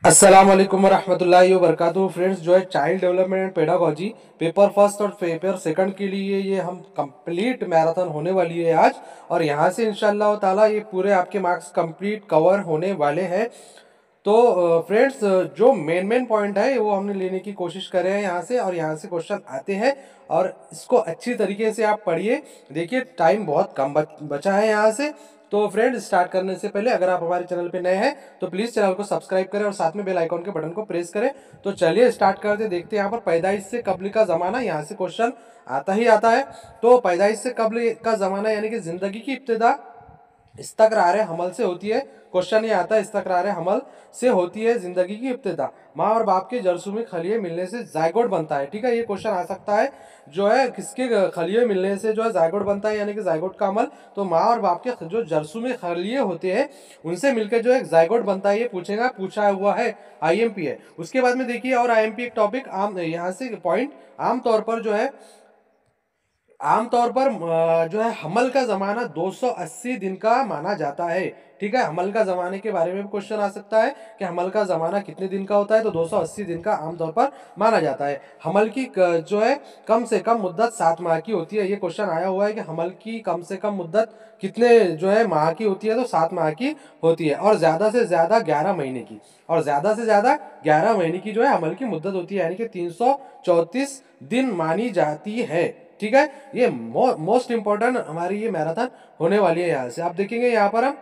अस्सलाम वालेकुम वरहमतुल्लाहि वबरकातुहू। फ्रेंड्स, जो है child development and pedagogy paper first और पेपर सेकंड के लिए ये हम कंप्लीट मैराथन होने वाली है आज। और यहाँ से इंशाल्लाह ताला ये पूरे आपके मार्क्स कंप्लीट कवर होने वाले हैं। तो फ्रेंड्स, जो मेन मेन पॉइंट है वो हमने लेने की कोशिश कर रहे हैं यहाँ से, और यहाँ से क्वेश्चन आते हैं और इसको अच्छी तरीके से आप पढ़िए। देखिए, टाइम बहुत कम बचा है यहाँ से। तो फ्रेंड्स, स्टार्ट करने से पहले अगर आप हमारे चैनल पे नए हैं तो प्लीज़ चैनल को सब्सक्राइब करें और साथ में बेल आइकॉन के बटन को प्रेस करें। तो चलिए स्टार्ट करते, देखते हैं यहाँ पर पैदाइश से कब्ल का ज़माना, यहाँ से क्वेश्चन आता ही आता है। तो पैदाइश से कब्ल का ज़माना यानी कि ज़िंदगी की इब्तिदा इस्तक़रार हमल से होती है। क्वेश्चन ये आता है, इस्तक़रार हमल से होती है जिंदगी की इब्तिदा। माँ और बाप के जरसूमी खलिए मिलने से जायगोट बनता है। ठीक है, ये क्वेश्चन आ सकता है। जो है किसके खलिए मिलने से जो है जायगोट बनता है, यानी कि जायगोट का अमल। तो माँ और बाप के जो जरसूमी खलिए होते हैं उनसे मिलकर जो है जायगोट बनता है, ये पूछा हुआ है, आईएमपी है। उसके बाद में देखिए और आईएमपी एक टॉपिक आम, यहाँ से पॉइंट आमतौर पर जो है जो है हमल का जमाना 280 दिन का माना जाता है। ठीक है, हमल का जमाने के बारे में भी क्वेश्चन आ सकता है कि हमल का जमाना कितने दिन का होता है। तो 280 दिन का आमतौर पर माना जाता है। हमल की जो है कम से कम मुद्दत 7 माह की होती है। ये क्वेश्चन आया हुआ है कि हमल की कम से कम मुद्दत कितने जो है माह की होती है। तो 7 माह की होती है, और ज्यादा से ज्यादा 11 महीने की, और ज्यादा से ज्यादा 11 महीने की जो है हमल की मुद्दत होती है, यानी कि 334 दिन मानी जाती है। ठीक है, ये मोस्ट इंपॉर्टेंट हमारी ये मैराथन होने वाली है। यहाँ से आप देखेंगे, यहाँ पर हम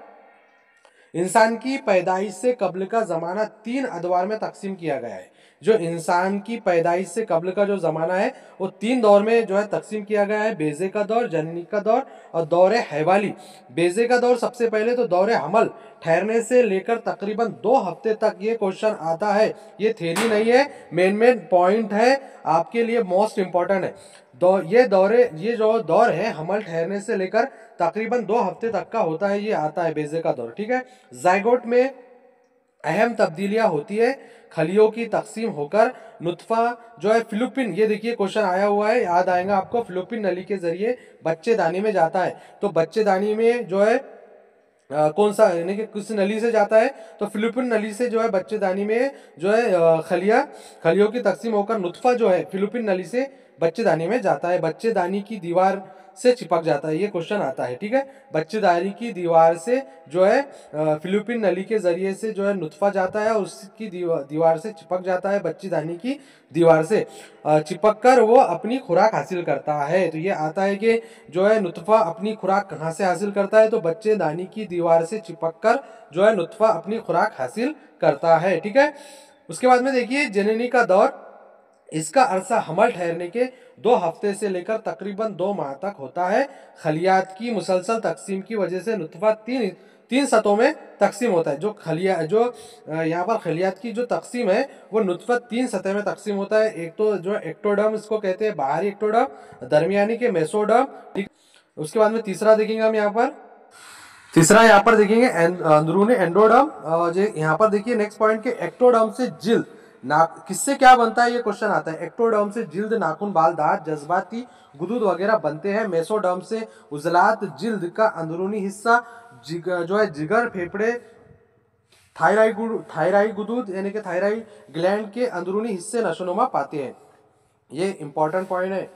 इंसान की पैदाइश से कब्ल का जमाना 3 अदवार में तकसीम किया गया है। जो इंसान की पैदाइश से कब्ल का जो जमाना है वो 3 दौर में जो है तकसीम किया गया है। बेजे का दौर, जननी का दौर और दौर हैवाली। बेजे का दौर सबसे पहले, तो दौर हमल ठहरने से लेकर तकरीबन 2 हफ्ते तक ये क्वेश्चन आता है। ये थ्योरी नहीं है, मेन पॉइंट है, आपके लिए मोस्ट इंपॉर्टेंट है। ये जो दौर है हमल ठहरने से लेकर तकरीबन 2 हफ्ते तक का होता है, ये आता है बेजे का दौर। ठीक है, जायगोट में अहम तब्दीलियां होती है। खलियों की तकसीम होकर नुतफा जो है फिलिपिन, ये देखिए क्वेश्चन आया हुआ है, याद आएगा आपको, फिलिपिन नली के जरिए बच्चेदानी में जाता है। तो बच्चेदानी में जो है कौन सा, यानी कि किस नली से जाता है, तो फिलिपिन नली से जो है बच्चेदानी में जो है खलियों की तकसीम होकर नुतफा जो है फिलिपिन नली से बच्चेदानी में जाता है, बच्चेदानी की दीवार से चिपक जाता है। ये क्वेश्चन आता है। ठीक है, बच्चेदानी की दीवार से जो है फिलिपिन नली के जरिए से जो है नुतफा जाता है और उसकी दीवार से चिपक जाता है, बच्चेदानी की दीवार से चिपक कर वो अपनी खुराक हासिल करता है। तो ये आता है कि जो है नुतफा अपनी खुराक कहाँ से हासिल करता है, तो बच्चेदानी की दीवार से चिपक कर जो है नुतफा अपनी खुराक हासिल करता है। ठीक है, उसके बाद में देखिए जननी का दौर, इसका अरसा हमल ठहरने के 2 हफ्ते से लेकर तकरीबन 2 माह तक होता है। खलियात की मुसलसल तकसीम की वजह से नुतफा तीन सतहों में तकसीम होता है। यहाँ पर खलियात की जो तकसीम है वो नुतफा 3 सतह में तकसीम होता है। एक तो जो एक्टोडर्म इसको कहते हैं, बाहरी एक्टोडर्म, दरमियानी के मेसोडर्म। ठीक, उसके बाद में तीसरा देखेंगे हम यहाँ पर, देखेंगे अंदरूनी एंडोडर्म। यहाँ पर देखिए नेक्स्ट पॉइंट के एक्टोडर्म से जिल्द ना किससे क्या बनता है, ये क्वेश्चन आता है। एक्टोडर्म से जिल्द, नाखून, बाल, दांत, जज्बाती गुदूद वगैरह बनते हैं। मेसोडर्म से उजलात, जिल्द का अंदरूनी हिस्सा, जो है जिगर, फेफड़े, थायराइड गुदूद यानी कि थायराइड ग्लैंड के अंदरूनी हिस्से नशोनुमा पाते हैं। ये इंपॉर्टेंट पॉइंट है,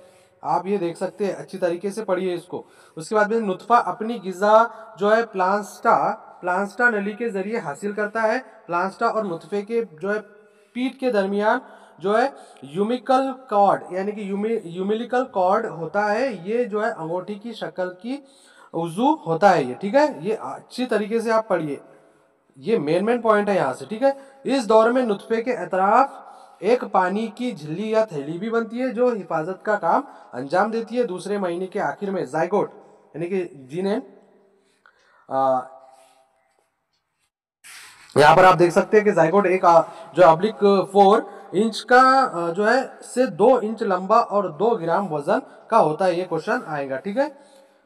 आप ये देख सकते हैं, अच्छी तरीके से पढ़िए इसको। उसके बाद में नुतफा अपनी गिजा जो है प्लांस्टा नली के जरिए हासिल करता है। प्लांस्टा और नुतफे के जो है पीठ के दरमियान जो है यूमिकल कॉर्ड यानी कि यूमिलिकल कॉर्ड होता है। ये जो है अंगूठी की शक्ल की उजू होता है ये। ठीक है, ये अच्छी तरीके से आप पढ़िए, ये मेन पॉइंट है यहाँ से। ठीक है, इस दौर में नुतफे के अतराफ एक पानी की झिल्ली या थैली भी बनती है जो हिफाजत का काम अंजाम देती है। दूसरे महीने के आखिर में जायगोट यानी कि जिन्हें यहाँ पर आप देख सकते हैं कि जायगोट एक जो ऑब्लिक 4 इंच का जो है से 2 इंच लंबा और 2 ग्राम वजन का होता है। ये क्वेश्चन आएगा। ठीक है,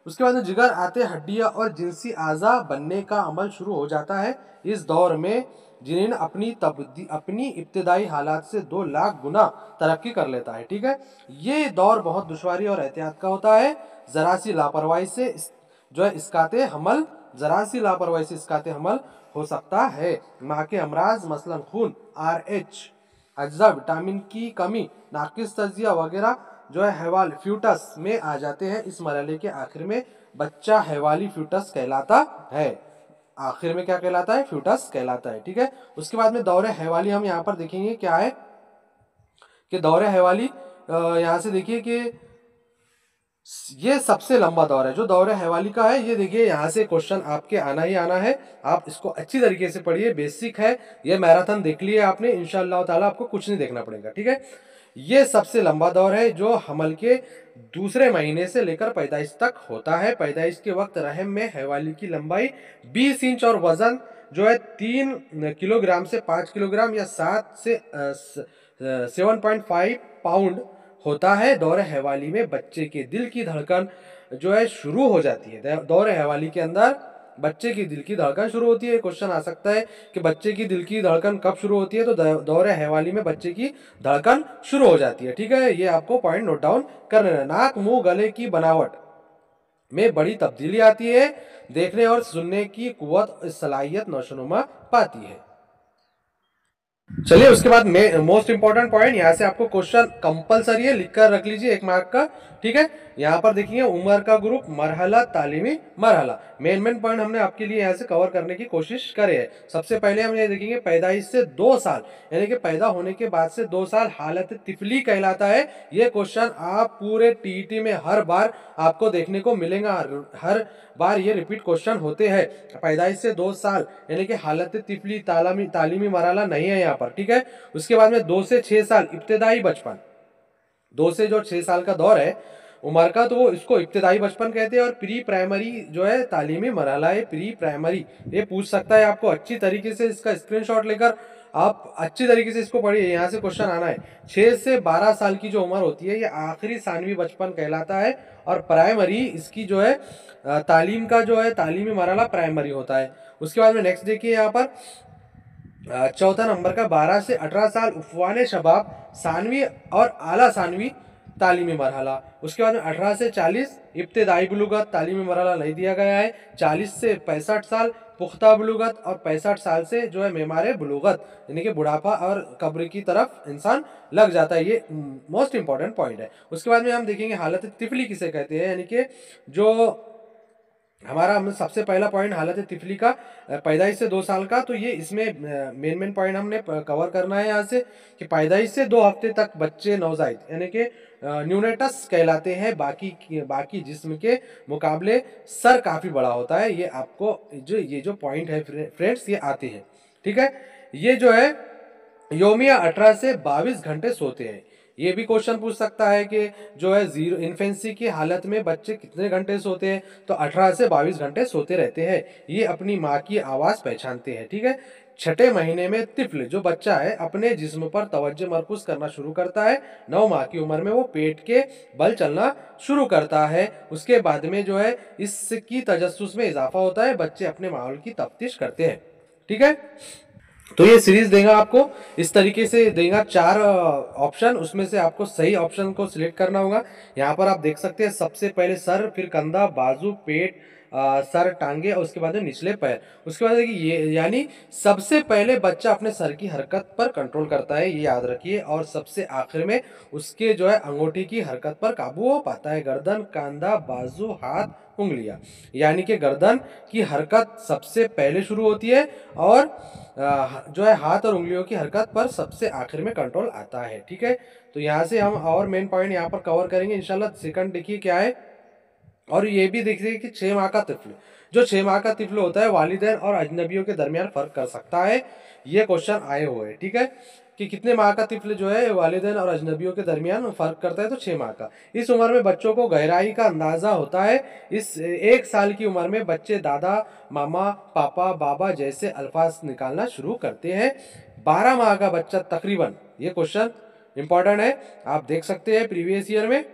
उसके बाद में जिगर आते हड्डियां और जिनसी आज़ा बनने का अमल शुरू हो जाता है। इस दौर में जिनिन अपनी इब्तदाई हालात से 2 लाख गुना तरक्की कर लेता है। ठीक है, ये दौर बहुत दुश्वारी और एहतियात का होता है। जरा सी लापरवाही से जो है इसकाते हमल हो सकता है। माँ के अमराज मसलन खून, RH, अज्जा, विटामिन की कमी, नाकिस तजिया वगैरह जो है हैवाल फ्यूटस में आ जाते हैं। इस मरहले के आखिर में बच्चा हैवाली फ्यूटस कहलाता है। आखिर में क्या कहलाता है? फ्यूटस कहलाता है। ठीक है, उसके बाद में दौरे हैवाली हम यहाँ पर देखेंगे क्या है कि दौरे हैवाली यहाँ से देखिए कि ये सबसे लंबा दौर है जो दौरे हैवाली का है। ये देखिए यहाँ से क्वेश्चन आपके आना ही आना है। आप इसको अच्छी तरीके से पढ़िए, बेसिक है ये। मैराथन देख लिए आपने, इंशाअल्लाह ताला आपको कुछ नहीं देखना पड़ेगा। ठीक है, ये सबसे लंबा दौर है जो हमल के दूसरे महीने से लेकर पैदाइश तक होता है। पैदाइश के वक्त रहम में हैवाली की लंबाई 20 इंच और वजन जो है 3 किलोग्राम से 5 किलोग्राम या 7 से 7.5 पाउंड होता है। दौरे हैवाली में बच्चे के दिल की धड़कन जो है शुरू हो जाती है। दौरे हैवाली के अंदर बच्चे की दिल की धड़कन शुरू होती है। क्वेश्चन आ सकता है कि बच्चे की दिल की धड़कन कब शुरू होती है? तो दौरे हैवाली में बच्चे की धड़कन शुरू हो जाती है। ठीक है, ये आपको पॉइंट नोट डाउन करना है। नाक, मुंह, गले की बनावट में बड़ी तब्दीली आती है। देखने और सुनने की कुव्वत सलाहियत नशोनुमा पाती है। चलिए, उसके बाद मोस्ट इंपॉर्टेंट पॉइंट यहाँ से आपको क्वेश्चन कंपलसरी है, लिखकर रख लीजिए 1 मार्क का। ठीक है, यहाँ पर देखिए उम्र का ग्रुप, मरहला, तालीमी मरहला। मेन पॉइंट हमने आपके लिए यहाँ से कवर करने की कोशिश करे है। सबसे पहले हम ये देखेंगे पैदाइश से 2 साल, यानी कि पैदा होने के बाद से 2 साल हालत तिफली कहलाता है। ये क्वेश्चन आप पूरे टीईटी में हर बार आपको देखने को मिलेगा। हर बार ये रिपीट क्वेश्चन होते हैं। पैदाइश से 2 साल यानी कि हालत तिफली, तालीमी मरहला नहीं है यहाँ पर। ठीक है, उसके बाद में 2 से 6 साल इब्तिदाई बचपन। 2 से जो 6 साल का दौर है उम्र का, तो वो इसको इब्तिदाई बचपन कहते हैं। और प्री प्राइमरी जो है तालीमी मरहला है, प्री प्राइमरी। ये पूछ सकता है आपको, अच्छी तरीके से इसका स्क्रीनशॉट लेकर आप अच्छी तरीके से इसको पढ़िए। यहाँ से क्वेश्चन आना है। 6 से 12 साल की जो उम्र होती है ये आखिरी सानवी बचपन कहलाता है। और प्राइमरी इसकी जो है तालीम का जो है तालीमी मरहला प्राइमरी होता है। उसके बाद में नेक्स्ट देखिए यहाँ पर चौथा नंबर का 12 से 18 साल उफ़वान शबाब, सानवी और आला सानवी तालीमी मरहला। उसके बाद में 18 से 40 इब्तिदाई बुलूगत, तालीमी मरहला नहीं दिया गया है। 40 से 65 साल पुख्ता बुलूगत और 65 साल से जो है मेमारे बुलूगत, यानी कि बुढ़ापा और कब्र की तरफ इंसान लग जाता है। ये मोस्ट इंपॉर्टेंट पॉइंट है। उसके बाद में हम देखेंगे हालत तिफली किसे कहते हैं, यानी कि जो हमारा हम सबसे पहला पॉइंट हालत तिफली का पैदाइश से 2 साल का, तो ये इसमें मेन पॉइंट हमने कवर करना है यहाँ से कि पैदाइश से 2 हफ्ते तक बच्चे नवजायद यानी कि न्यूनेटस कहलाते हैं। बाकी जिस्म के मुकाबले सर काफ़ी बड़ा होता है। ये आपको ये जो पॉइंट है फ्रेंड्स ये आते हैं। ठीक है, ये जो है योमिया 18 से 22 घंटे सोते हैं। ये भी क्वेश्चन पूछ सकता है कि जो है जीरो इन्फेंसी की हालत में बच्चे कितने घंटे सोते हैं? तो 18 से 22 घंटे सोते रहते हैं। ये अपनी माँ की आवाज़ पहचानते हैं। ठीक है, 6ठे महीने में तिफल जो बच्चा है अपने जिस्म पर तवज्जो मरकूज करना शुरू करता है। 9 माह की उम्र में वो पेट के बल चलना शुरू करता है। उसके बाद में जो है इसकी तजस्सुस में इजाफा होता है। बच्चे अपने माहौल की तफ्तीश करते हैं। ठीक है, तो ये सीरीज देगा आपको इस तरीके से देगा 4 ऑप्शन, उसमें से आपको सही ऑप्शन को सिलेक्ट करना होगा। यहाँ पर आप देख सकते हैं सबसे पहले सर, फिर कंधा, बाजू, पेट, सर, टांगे और उसके बाद में निचले पैर। उसके बाद देखिए ये यानी सबसे पहले बच्चा अपने सर की हरकत पर कंट्रोल करता है, ये याद रखिए। और सबसे आखिर में उसके जो है अंगूठी की हरकत पर काबू हो पाता है। गर्दन, कंधा, बाजू, हाथ, उंगलियां, यानी कि गर्दन की हरकत सबसे पहले शुरू होती है और जो है हाथ और उंगलियों की हरकत पर सबसे आखिर में कंट्रोल आता है। ठीक है, तो यहाँ से हम और मेन पॉइंट यहाँ पर कवर करेंगे इंशाल्लाह। सेकंड देखिए क्या है, और ये भी देखिए कि 6 माह का तिफल, जो 6 माह का तिफल होता है वालिदैन और अजनबियों के दरमियान फ़र्क कर सकता है। ये क्वेश्चन आए हुए हैं। ठीक है, कि कितने माह का तिफल जो है वालिदैन और अजनबियों के दरमियान फ़र्क करता है? तो 6 माह का। इस उम्र में बच्चों को गहराई का अंदाज़ा होता है। इस 1 साल की उम्र में बच्चे दादा, मामा, पापा, बाबा जैसे अल्फाज निकालना शुरू करते हैं। 12 माह का बच्चा तकरीबन, ये क्वेश्चन इंपॉर्टेंट है, आप देख सकते हैं प्रीवियस ईयर में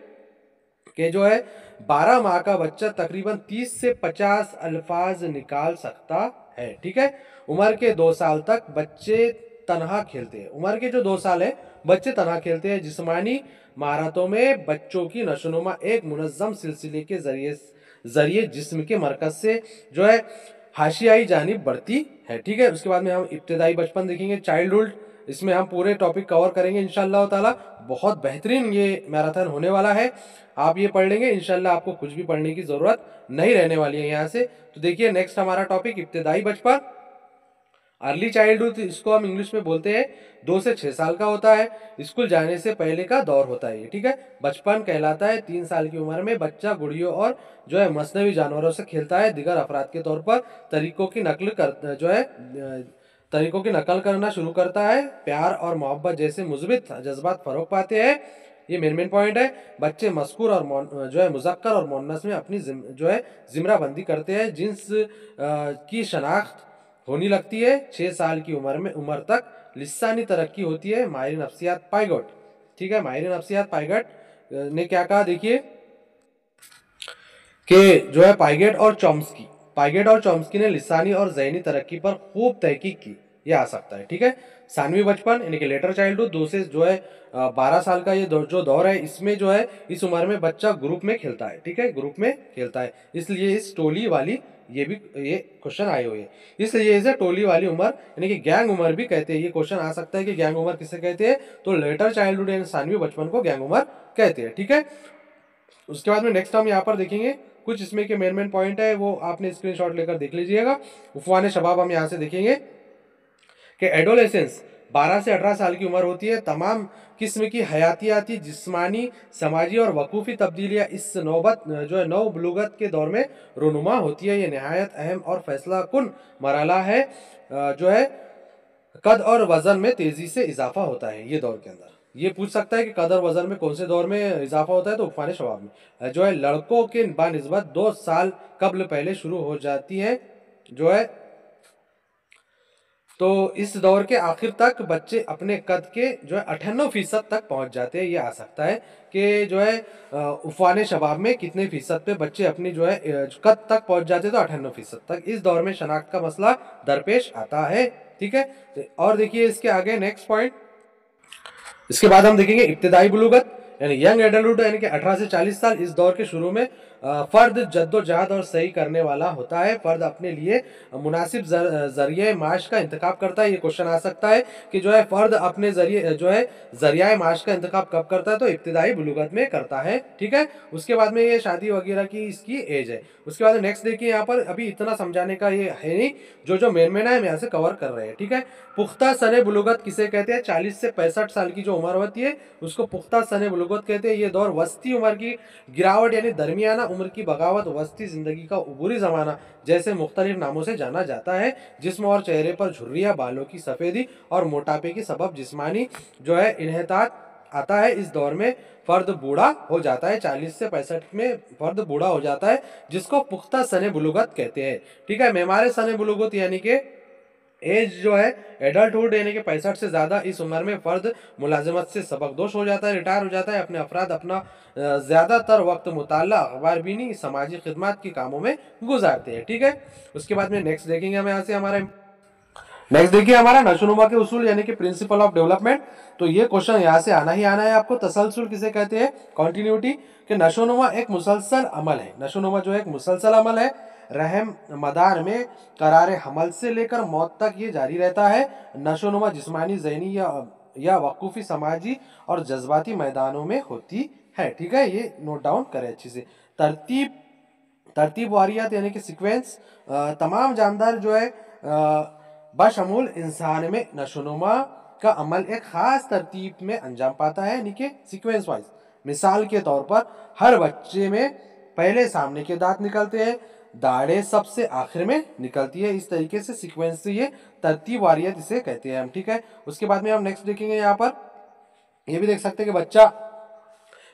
कि जो है 12 माह का बच्चा तकरीबन 30 से 50 अल्फाज निकाल सकता है। ठीक है, उम्र के 2 साल तक बच्चे तनहा खेलते हैं। उम्र के जो 2 साल है बच्चे तनहा खेलते हैं। जिस्मानी महारतों में बच्चों की नशोनुमा एक मुनज़्ज़म सिलसिले के जरिए जिस्म के मरकज से जो है हाशियाई जानिब बढ़ती है। ठीक है, उसके बाद में हम इब्तदाई बचपन देखेंगे, चाइल्डहुड, इसमें हम पूरे टॉपिक कवर करेंगे इंशाल्लाह ताला। बहुत बेहतरीन ये मैराथन होने वाला है, आप ये पढ़ लेंगे इंशाल्लाह, आपको कुछ भी पढ़ने की ज़रूरत नहीं रहने वाली है यहाँ से। तो देखिए नेक्स्ट हमारा टॉपिक इब्तदाई बचपन, अर्ली चाइल्डहुड, इसको हम इंग्लिश में बोलते हैं, 2 से 6 साल का होता है, स्कूल जाने से पहले का दौर होता है ये। ठीक है, बचपन कहलाता है 3 साल की उम्र में बच्चा गुड़ियों और जो है मसनवी जानवरों से खेलता है, दिगर अफराद के तौर पर तरीकों की नकल करना शुरू करता है, प्यार और मोहब्बत जैसे मुस्बित जज्बात फरोग पाते हैं। ये मेन पॉइंट है। बच्चे मस्कूर और जो है मुज़क्कर और मुअन्नस में अपनी जो है जिम्राबंदी करते हैं, जिन्स की शनाख्त होने लगती है। 6 साल की उम्र तक लिसानी तरक्की होती है। माहिर नफ्सियात पाइगोट, ठीक है, माहिर नफ्सियात पाइगोट ने क्या कहा, देखिए कि जो है पाइगेट और चॉम्स्की ने लिसानी और ज़हनी तरक्की पर खूब तहकीक की, ये आ सकता है। ठीक है, सानवी बचपन यानी कि लेटर चाइल्डहुड, 2 से जो है 12 साल का ये जो दौर है, इसमें जो है इस उम्र में बच्चा ग्रुप में खेलता है। ठीक है, ग्रुप में खेलता है, इसलिए इस टोली वाली ये क्वेश्चन आए हुए हैं, इसलिए इसे टोली वाली उम्र यानी कि गैंग उम्र भी कहते हैं। ये क्वेश्चन आ सकता है कि गैंग उम्र किसे कहते हैं, तो लेटर चाइल्डहुड यानी सानवी बचपन को गैंग उम्र कहते हैं। ठीक है, उसके बाद में नेक्स्ट हम यहाँ पर देखेंगे कुछ इसमें के मेन पॉइंट है, वो आपने स्क्रीनशॉट लेकर देख लीजिएगा। उफ़वान शबाब हम यहाँ से देखेंगे कि एडोलेसेंस 12 से 18 साल की उम्र होती है। तमाम किस्म की हयातियाती, जिस्मानी, समाजी और वकूफ़ी तब्दीलियाँ इस नौ बलूगत के दौर में रोनुमा होती है। ये नहायत अहम और फैसला कुन मरहला है, जो है कद और वज़न में तेज़ी से इजाफा होता है ये दौर के अंदर। ये पूछ सकता है कि कद और वज़न में कौन से दौर में इजाफा होता है, तो उफ़वान शबाब में जो है लड़कों के बानिस्बत 2 साल कबल पहले शुरू हो जाती है, जो है तो इस दौर के आखिर तक बच्चे अपने कद के जो है 98% तक पहुंच जाते हैं। ये आ सकता है कि जो है उफ़वान शबाब में कितने फीसद पे बच्चे अपनी जो है कद तक पहुंच जाते हैं, तो 98% तक। इस दौर में शनाख्त का मसला दरपेश आता है। ठीक है, और देखिए इसके आगे नेक्स्ट पॉइंट, इसके बाद हम देखेंगे इब्तिदाई बुलूगत यानी यंग एडल्टहुड यानी कि 18 से 40 साल। इस दौर के शुरू में फ़र्द जद्दोजहद और सही करने वाला होता है। फ़र्द अपने लिए मुनासिब ज़रिए माश का इंतखाब करता है। ये क्वेश्चन आ सकता है कि जो है फ़र्द अपने ज़रिए जो है ज़रिया माश का इंतखाब कब करता है, तो इब्तिदाई बुलूगत में करता है। ठीक है, उसके बाद में ये शादी वगैरह की इसकी एज है। उसके बाद नेक्स्ट देखिए, यहाँ पर अभी इतना समझाने का ये है नहीं, जो मेन है हम यहाँ से कवर कर रहे हैं। ठीक है, पुख्ता सने बुलूगत किसे कहते हैं, 40 से 65 साल की जो उम्र होती है उसको पुख्ता सने बुलूगत कहते हैं। ये दौर वस्ती उम्र की गिरावट यानी दरमियाना उम्र की बगावत, वस्ती ज़िंदगी का उबूरी ज़माना जैसे मुख्तलिफ नामों से जाना जाता है। जिस्म और चेहरे पर झुर्रियाँ, बालों की सफ़ेदी और मोटापे की सबब जिस्मानी जो है इन्हेतात आता है। इस दौर में फ़र्द बूढ़ा हो जाता है, 40 से 65 में फ़र्द बूढ़ा हो जाता है, जिसको पुख्ता सने बुलूगत कहते हैं। ठीक है, मेमार सने बुलूगत यानी कि एज जो है एडल्टहुड यानी कि 65 से ज़्यादा, इस उम्र में फ़र्द मुलाजमत से सबकदोश हो जाता है, रिटायर हो जाता है। अपने अफराद अपना ज़्यादातर वक्त मुताला, अखबार बीनी, समाजी खिदमत के कामों में गुजारते हैं। ठीक है, उसके बाद में नेक्स्ट देखेंगे हम यहाँ से नेक्स्ट देखिए हमारा नशोनुमा के उसूल यानी कि प्रिंसिपल ऑफ डेवलपमेंट। तो ये क्वेश्चन यहाँ से आना ही आना है आपको। तसलसल किसे कहते हैं, कॉन्टिन्यूटी, कि नशोनुमा एक मुसलसल अमल है। नशोनुमा जो है एक मुसलसल अमल है, रहम मदार में करार हमल से लेकर मौत तक ये जारी रहता है। नशोनुमा जिस्मानी, ज़हनी या वकूफ़ी, समाजी और जज्बाती मैदानों में होती है। ठीक है, ये नोट डाउन करें अच्छे से। तरतीब वारियत यानी कि सीक्वेंस, तमाम जानदार जो है बशमूल इंसान में नशोनुमा का अमल एक ख़ास तरतीब में अंजाम पाता है, यानी कि सीक्वेंस वाइज। मिसाल के तौर पर हर बच्चे में पहले सामने के दांत निकलते हैं, दाढ़ें सबसे आखिर में निकलती है। इस तरीके से सीक्वेंस से ये तरतीब वारियत इसे कहते हैं हम। ठीक है, उसके बाद में हम नेक्स्ट देखेंगे, यहाँ पर ये भी देख सकते हैं कि बच्चा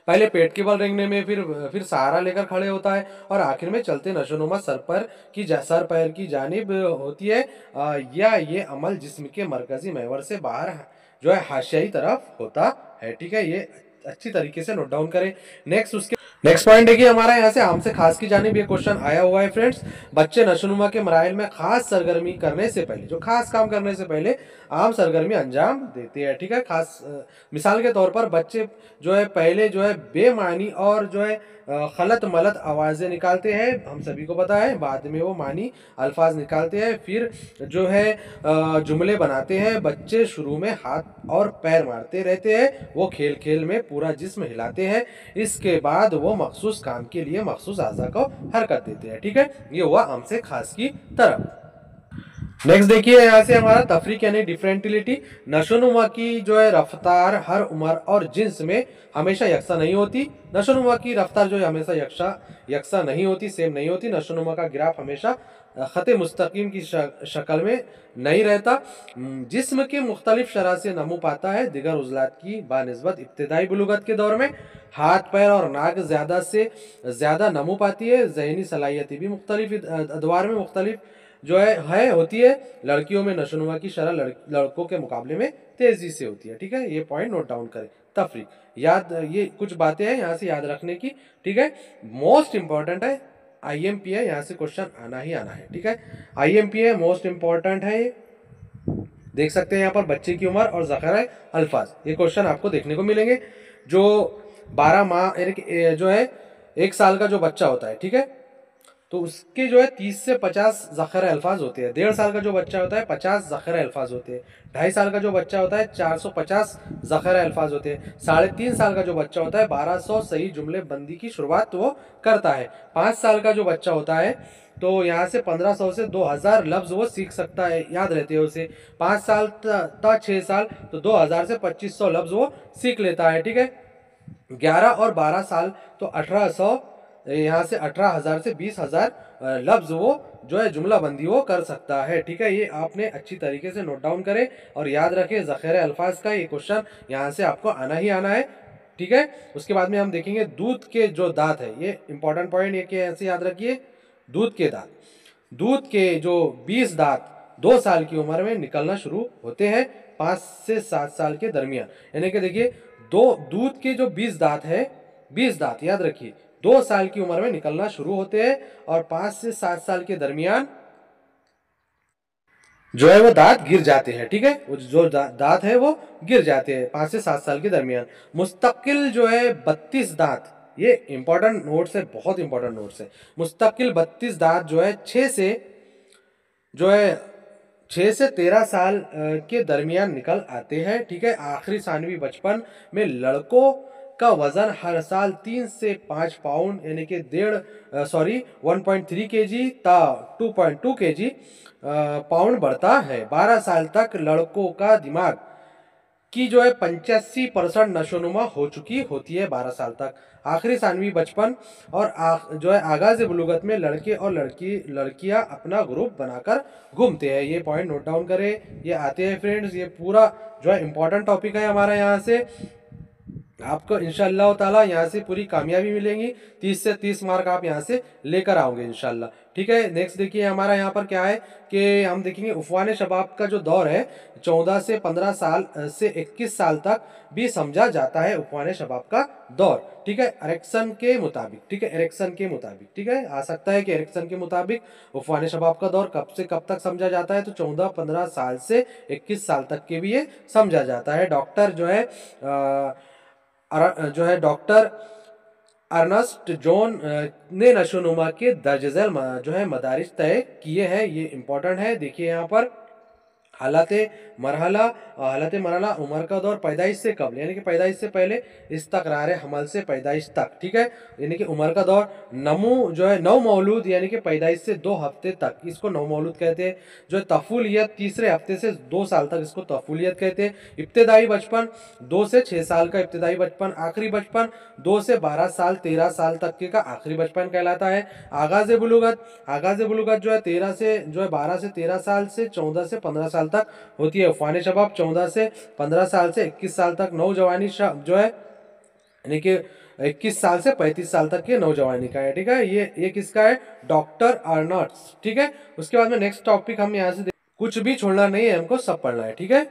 पहले पेट के बल रेंगने में फिर सहारा लेकर खड़े होता है और आखिर में चलते नशोनुमा सर पैर की जानिब होती है। या ये अमल जिस्म के मरकजी महवर से बाहर जो है हाशियाई तरफ होता है। ठीक है, ये अच्छी तरीके से नोट डाउन करें। नेक्स्ट नेक्स्ट पॉइंट देखिए हमारा यहाँ से आम से खास की जानिब ये क्वेश्चन आया हुआ है फ्रेंड्स। बच्चे नशोनुमा के मराइल में खास सरगर्मी करने से पहले, जो खास काम करने से पहले आम सरगर्मी अंजाम देते हैं, ठीक है। खास मिसाल के तौर पर बच्चे जो है पहले जो है बेमानी और जो है खलत मलत आवाज़ें निकालते हैं, हम सभी को पता है। बाद में वो मानी अल्फाज निकालते हैं, फिर जो है जुमले बनाते हैं। बच्चे शुरू में हाथ और पैर मारते रहते हैं, वो खेल खेल में पूरा जिस्म हिलाते हैं। इसके बाद वो मखसूस काम के लिए मखसूस आज़ा को हरकत देते हैं, ठीक है। ये हुआ आम से खास की तरफ। नेक्स्ट देखिए यहाँ से हमारा तफरीक यानी डिफरेंटिलिटी। नशोनुमा की जो है रफ्तार हर उम्र और जिन्स में हमेशा यकसा नहीं होती। नशोनुमा की रफ्तार जो है हमेशा यकसा नहीं होती, सेम नहीं होती। नशोनुमा का ग्राफ हमेशा ख़त मुस्तकीम की शक्ल में नहीं रहता। जिस्म के मुख्तलिफ शरह से नमू पाता है। दिगर उजलात की बानिस्बत इब्तदाई बुलुगत के दौर में हाथ पैर और नाक ज़्यादा से ज़्यादा नमू पाती है। जहनी सलाहियतें भी मुख्तलिफ अदवार में मुख्तलिफ जो है होती है। लड़कियों में नशोनुमा की शरह लड़कों के मुकाबले में तेजी से होती है, ठीक है। ये पॉइंट नोट डाउन करें। तफरीक याद, ये कुछ बातें हैं यहाँ से याद रखने की, ठीक है। मोस्ट इंपॉर्टेंट है, IMP है, यहाँ से क्वेश्चन आना ही आना है, ठीक है। IMP है, मोस्ट इंपॉर्टेंट है। ये देख सकते हैं यहाँ पर बच्चे की उम्र और ज़ख़ीरा अल्फाज, ये क्वेश्चन आपको देखने को मिलेंगे। जो 12 माह जो है 1 साल का जो बच्चा होता है, ठीक है, तो उसके जो है 30 से 50 ज़ख़ीरा अल्फाज होते हैं। 1.5 साल का जो बच्चा होता है 50 ज़ख़ीरा अल्फाज होते हैं। 2.5 साल का जो बच्चा होता है 450 ज़ख़ीरा अल्फाज होते हैं। 3.5 साल का जो बच्चा होता है 1200 सही जुमले बंदी की शुरुआत वो करता है। 5 साल का जो बच्चा होता है तो यहाँ से 1500 से 2000 लफ्ज़ वो सीख सकता है, याद रहते हैं उसे। 5 साल तक 6 साल तो 2000 से 2500 लफ्ज़ वो सीख लेता है, ठीक है। 11 और 12 साल तो 1800, यहाँ से 18,000 से 20,000 लफ्ज़ वो जो है जुमला बंदी वो कर सकता है, ठीक है। ये आपने अच्छी तरीके से नोट डाउन करें और याद रखें ज़ख़ीरा अल्फाज का ये क्वेश्चन यहाँ से आपको आना ही आना है, ठीक है। उसके बाद में हम देखेंगे दूध के जो दांत है, ये इंपॉर्टेंट पॉइंट, ये कैसे याद रखिए। दूध के दांत, दूध के जो 20 दांत 2 साल की उम्र में निकलना शुरू होते हैं, 5 से 7 साल के दरमियान। यानी कि देखिए दूध के जो 20 दांत है, 20 दांत याद रखिए 2 साल की उम्र में निकलना शुरू होते हैं और 5 से 7 साल के दरमियान जो है वो दांत गिर जाते हैं, ठीक है। वो जो दांत है वो गिर जाते हैं 5 से 7 साल के दरमियान। मुस्तकिल जो है 32 दांत, ये इंपॉर्टेंट नोट्स है, बहुत इंपॉर्टेंट नोट्स है। मुस्तकिल 32 दांत जो है 6 से 13 साल के दरमियान निकल आते हैं, ठीक है। आखिरी सानवी बचपन में लड़कों का वजन हर साल 3 से 5 पाउंड यानी कि 1.3 kg ता 2.2 kg पाउंड बढ़ता है। 12 साल तक लड़कों का दिमाग की जो है 85% नशोनुमा हो चुकी होती है 12 साल तक। आखिरी सानवी बचपन और जो है आगाज बुलुगत में लड़के और लड़कियां अपना ग्रुप बनाकर घूमते हैं। ये पॉइंट नोट डाउन करें, ये आते हैं फ्रेंड्स। ये पूरा जो है इंपॉर्टेंट टॉपिक है हमारा, यहाँ से आपको इंशाअल्लाह ताला यहाँ से पूरी कामयाबी मिलेंगी। 30 से 30 मार्क आप यहाँ से लेकर आओगे इंशाअल्लाह, ठीक है। नेक्स्ट देखिए हमारा यहाँ पर क्या है कि हम देखेंगे उफ़वान शबाब का जो दौर है 14 से 15 साल से 21 साल तक भी समझा जाता है उफ़वान शबाब का दौर, ठीक है। एरिक्सन के मुताबिक, ठीक है, एरिक्सन के मुताबिक, ठीक है, आ सकता है कि एरिक्सन के मुताबिक उफ़वान शबाब का दौर कब से कब तक समझा जाता है, तो 14-15 साल से 21 साल तक के भी ये समझा जाता है। डॉक्टर डॉक्टर अर्नस्ट जॉन ने नशोनुमा के दर्ज झैल जो है मदारिज तय किए हैं। ये इंपॉर्टेंट है, देखिए यहाँ पर हालत मरहला उम्र का दौर पैदाइश से कबल यानी कि पैदाइश से पहले, इस्तक़रार हमल से पैदाइश तक, ठीक है। यानी कि उम्र का दौर नमू जो है नौ मौलूद यानी कि पैदाइश से 2 हफ्ते तक, इसको नौ मौलूद कहते हैं। जो तफूलियत 3रे हफ्ते से 2 साल तक, इसको तफूलियत कहते हैं। इब्तदाई बचपन 2 से 6 साल का इब्तदाई बचपन। आखिरी बचपन 2 से 12 साल 13 साल तक के का आखिरी बचपन कहलाता है। आगाज़ बुलुगत जो है 12 से 13 साल से 14 से 15 साल तक होती है। उफ़वान शबाब 14 से 15 साल से 21 साल तक। नौजवानी जो है यानी कि 21 साल से 35 साल तक के नौजवानी का है, ठीक है। ये किसका है, डॉक्टर अर्नस्ट, ठीक है। उसके बाद में नेक्स्ट टॉपिक हम यहाँ से कुछ भी छोड़ना नहीं है, हमको सब पढ़ना है, ठीक है।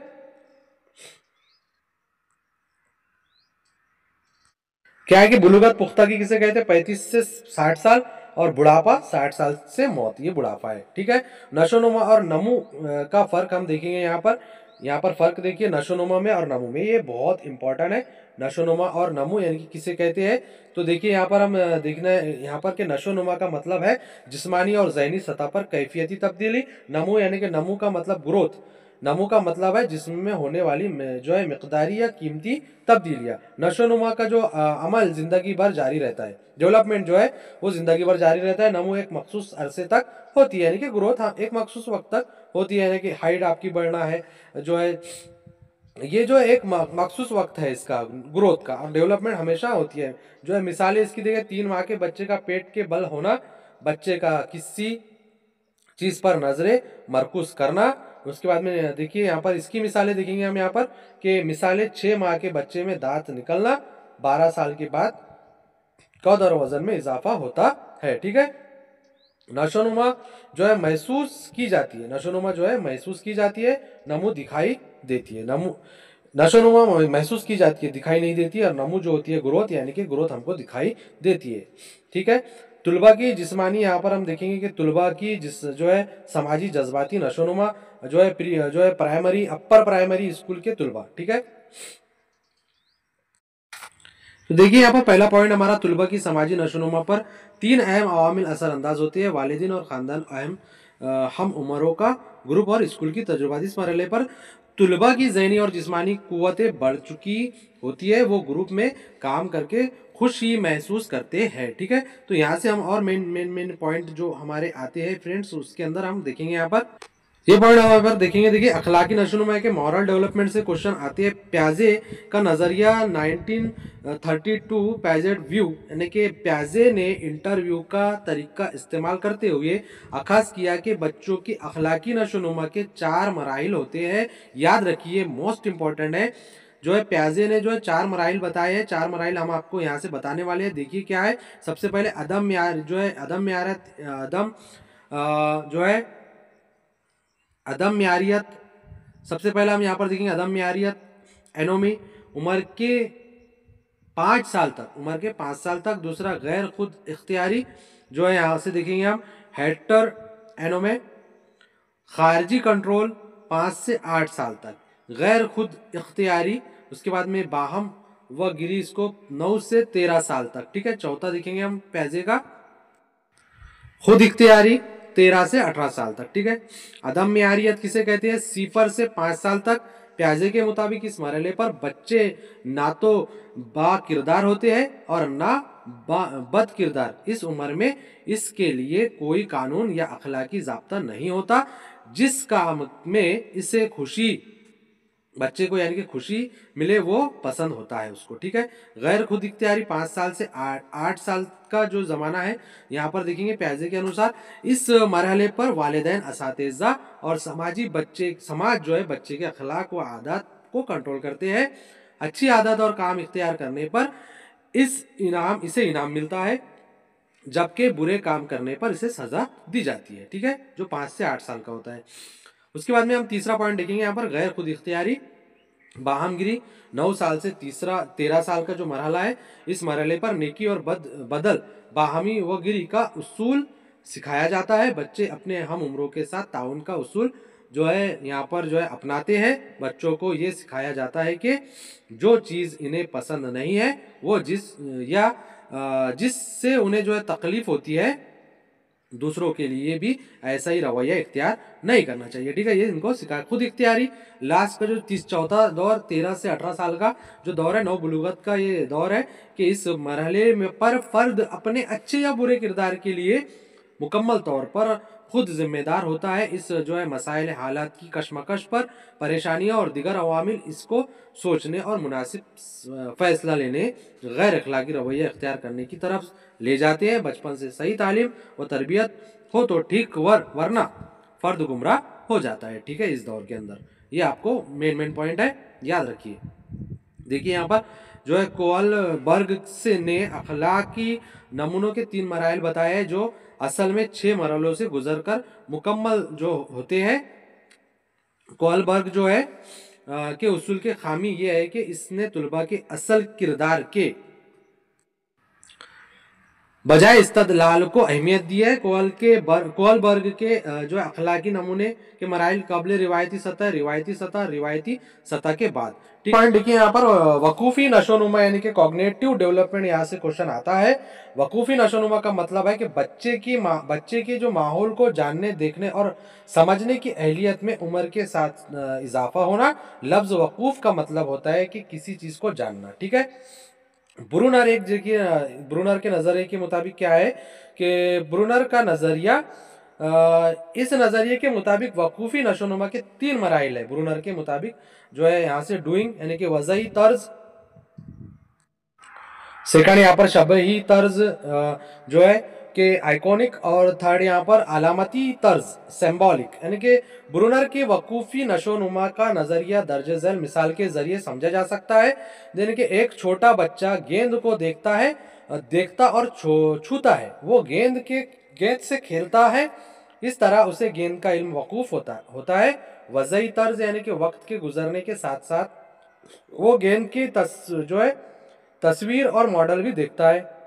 क्या है कि बुलुगत पुख्तगी किसे कहते हैं, 35 से 60 साल, और बुढ़ापा 60 साल से मौत, ये बुढ़ापा है। ठीक है, नशोनुमा और नमू का फर्क हम देखेंगे यहाँ पर फर्क देखिए नशोनुमा में और नमू में, ये बहुत इंपॉर्टेंट है। नशोनुमा और नमू यानी कि किसे कहते हैं, तो देखिए यहाँ पर हम देखना है यहाँ पर कि नशोनुमा का मतलब है जिस्मानी और ज़हनी सतह पर कैफियती तब्दीली। नमू यानी कि नमू का मतलब ग्रोथ, नमू का मतलब है जिस्म में होने वाली जो है मिकदारी या कीमती तब्दीलियाँ। नशोनुमा का जो अमल ज़िंदगी भर जारी रहता है, डेवलपमेंट जो है वो ज़िंदगी भर जारी रहता है। नमू एक मखसूस अरसे तक होती है, यानी कि ग्रोथ हाँ एक मखसूस वक्त तक होती है, यानी कि हाइट आपकी बढ़ना है जो है, ये जो एक मखसूस वक्त है इसका ग्रोथ का, और डेवलपमेंट हमेशा होती है। जो है मिसालें इसकी देखिए, 3 माह के बच्चे का पेट के बल होना, बच्चे का किसी चीज़ पर नजरें मरकूज करना। उसके बाद में देखिए यहाँ पर इसकी मिसालें देखेंगे हम यहाँ पर कि मिसालें 6 माह के बच्चे में दांत निकलना, 12 साल के बाद कद और वजन में इजाफा होता है। ठीक है, नशोनुमा जो है महसूस की जाती है, नशोनुमा जो है महसूस की जाती है, नमू दिखाई देती है। नशोनुमा महसूस की जाती है, दिखाई नहीं देती है, और नमू जो होती है ग्रोथ, यानी कि ग्रोथ हमको दिखाई देती है। ठीक है, तुलबा की जिस्मानी, यहाँ पर हम देखेंगे कि तुलबा की जो है समाजी जज्बाती नशोनुमा जो है प्राइमरी अपर प्राइमरी स्कूल के तुलबा। ठीक है, तो देखिए यहाँ पर पहला पॉइंट हमारा तुलबा की समाजी नशोनुमा पर 3 अहम अवामिल असरअंदाज होते हैं, वालिदैन और ख़ानदान, अहम हम उम्रों का ग्रुप और स्कूल की तजुर्बाती इस मरहले पर तुलबा की ज़हनी और जिस्मानी क़ुव्वतें बढ़ चुकी होती है, वो ग्रुप में काम करके खुशी महसूस करते हैं। ठीक है, तो यहाँ से हम और मेन पॉइंट जो हमारे आते हैं फ्रेंड्स, उसके अंदर हम देखेंगे यहाँ पर ये पॉइंट हम यहाँ पर देखेंगे। देखिए अखलाकी नशोनुमा के मॉरल डेवलपमेंट से क्वेश्चन आते हैं। प्याजे का नजरिया 1932 पैजेट व्यू, यानी कि प्याजे ने इंटरव्यू का तरीका इस्तेमाल करते हुए अखास किया कि बच्चों की अखलाकी नशोनुमा के 4 मराहिल होते हैं। याद रखिए मोस्ट इंपॉर्टेंट है, जो है प्याजे ने जो है 4 मराहिल बताए हैं। 4 मराहिल हम आपको यहाँ से बताने वाले हैं। देखिए क्या है, सबसे पहले अदम यार जो है अदम यारत अदम जो है अदम म्यारियत, सबसे पहला हम यहाँ पर देखेंगे अदम म्यारियत एनोमी, उम्र के 5 साल तक, उम्र के 5 साल तक। दूसरा गैर खुद इख्तियारी, जो है यहाँ से देखेंगे हम हेक्टर एनोमे, खारजी कंट्रोल 5 से 8 साल तक, गैर खुद इख्तियारी। उसके बाद में बाहम व गिरीस्कोप 9 से 13 साल तक। ठीक है, चौथा देखेंगे हम पैजे का खुद इख्तियारी 13 से 18 साल तक। ठीक है, अदम मियारियत किसे कहते हैं, 0 से 5 साल तक। प्याजे के मुताबिक इस मरहले पर बच्चे ना तो बा किरदार होते हैं और ना बद किरदार। इस उम्र में इसके लिए कोई कानून या अखलाकी जाब्ता नहीं होता, जिस काम में इसे खुशी, बच्चे को यानी कि खुशी मिले वो पसंद होता है उसको। ठीक है, गैर खुद इख्तियारी 5 साल से 8 साल का जो ज़माना है, यहाँ पर देखेंगे प्याजे के अनुसार इस मरहले पर वालिदैन, असातिज़ा और समाज जो है बच्चे के अखलाक व आदत को कंट्रोल करते हैं। अच्छी आदत और काम इख्तियार करने पर इसे इनाम मिलता है, जबकि बुरे काम करने पर इसे सज़ा दी जाती है। ठीक है, जो 5 से 8 साल का होता है। उसके बाद में हम तीसरा पॉइंट देखेंगे यहाँ पर गैर खुद इख्तियारी बाहमगिरी, 9 साल से 13 साल का जो मरहला है, इस मरहले पर नेकी और बदल बाहमी व गिरी का उसूल सिखाया जाता है। बच्चे अपने हम उम्रों के साथ ताउन का उसूल जो है यहाँ पर जो है अपनाते हैं। बच्चों को ये सिखाया जाता है कि जो चीज़ इन्हें पसंद नहीं है, वो जिससे उन्हें जो है तकलीफ होती है, दूसरों के लिए भी ऐसा ही रवैया इख्तियार नहीं करना चाहिए। ठीक है, ये इनको सिखा खुद इख्तियारी। लास्ट का जो चौथा दौर 13 से 18 साल का जो दौर है, नौ बुलूगत का ये दौर है कि इस मरहले में पर फर्द अपने अच्छे या बुरे किरदार के लिए मुकम्मल तौर पर खुद जिम्मेदार होता है। इस जो है मसाइल हालात की कशमकश पर परेशानियाँ और दिगर अवामिल इसको सोचने और मुनासिब फैसला लेने, गैर अखलाकी रवैया इख्तियार करने की तरफ ले जाते हैं। बचपन से सही तालीम व तरबियत हो तो ठीक, वरना फ़र्द गुमराह हो जाता है। ठीक है, इस दौर के अंदर ये आपको मेन पॉइंट है, याद रखिए। देखिए यहाँ पर जो है कोलबर्ग से ने अखलाकी नमूनों के 3 मराइल बताए हैं, जो असल में 6 मरहलों से गुजरकर मुकम्मल जो होते हैं। कोलबर्ग जो है के उसूल के खामी ये है कि इसने तुलबा के असल किरदार के बजाय इस्तदलाल को अहमियत दी है। कोहलबर्ग के जो है अखलाकी नमूने के मराइल काबिल रिवायती सतह के बाद। पॉइंट देखिए यहाँ पर वकूफी नशोनुमा यानी कि कॉग्निटिव डेवलपमेंट, यहाँ से क्वेश्चन आता है। वकूफी नशोनुमा का मतलब है कि बच्चे के जो माहौल को जानने, देखने और समझने की अहलियत में उम्र के साथ इजाफा होना। लफ्ज वकूफ का मतलब होता है कि किसी चीज को जानना, ठीक है। ब्रूनर एक देखिए, ब्रूनर के नजरिए के मुताबिक क्या है कि ब्रूनर का नजरिया, इस नजरिए के मुताबिक वकूफी नशोनुमा के 3 मराइल है। ब्रूनर के मुताबिक जो है यहाँ से डूइंग यानी कि वज़ई तर्ज, सेकंड यहाँ पर शबही तर्ज जो है कि आइकॉनिक, और थर्ड यहाँ पर अलामती तर्ज सिंबॉलिक। यानी कि ब्रूनर के वकूफी नशोनुमा का नजरिया दर्ज झैल मिसाल के जरिए समझा जा सकता है। यानी कि एक छोटा बच्चा गेंद को देखता और छूता है, वो गेंद से खेलता है, इस तरह उसे गेंद का इल्म वकूफ होता है। वज़ई तर्ज यानी कि वक्त के गुजरने के साथ साथ वो गेंद की जो है तस्वीर और मॉडल भी देखता है,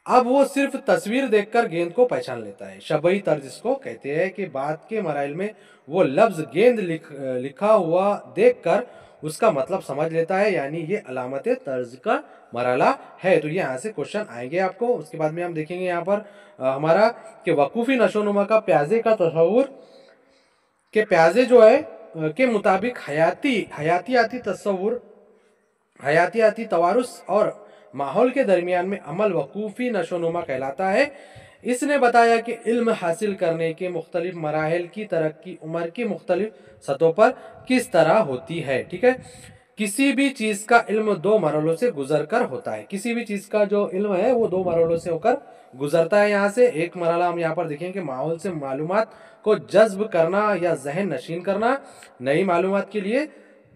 अब वो सिर्फ तस्वीर देखकर गेंद को पहचान लेता है। शबही तर्ज इसको कहते हैं कि बाद के मराइल में वो लफ्ज गेंद लिखा हुआ देखकर उसका मतलब समझ लेता है, यानी ये अलामत तर्ज का मरला है। तो ये यहाँ से क्वेश्चन आएंगे आपको। उसके बाद में हम देखेंगे यहाँ पर हमारा कि वकूफी नशोनुमा का प्याजे का तस्वुर, के प्याजे जो है के मुताबिक हयातियाती तवारुस और माहौल के दरमियान में अमल वकूफी नशोनुमा कहलाता है। इसने बताया कि इल्म हासिल करने के मुख्तलिफ मराहिल की तरक्की उम्र की मुख्तलिफ सतहों पर किस तरह होती है, ठीक है। किसी भी चीज का इल्म 2 मरहलों से गुजर कर होता है। किसी भी चीज का जो इल्म है वो 2 मरहलों से होकर गुजरता है। यहाँ से एक मरहला हम यहाँ पर देखेंगे कि माहौल से मालूमात को जज्ब करना या जहन नशीन करना, नई मालूमात के लिए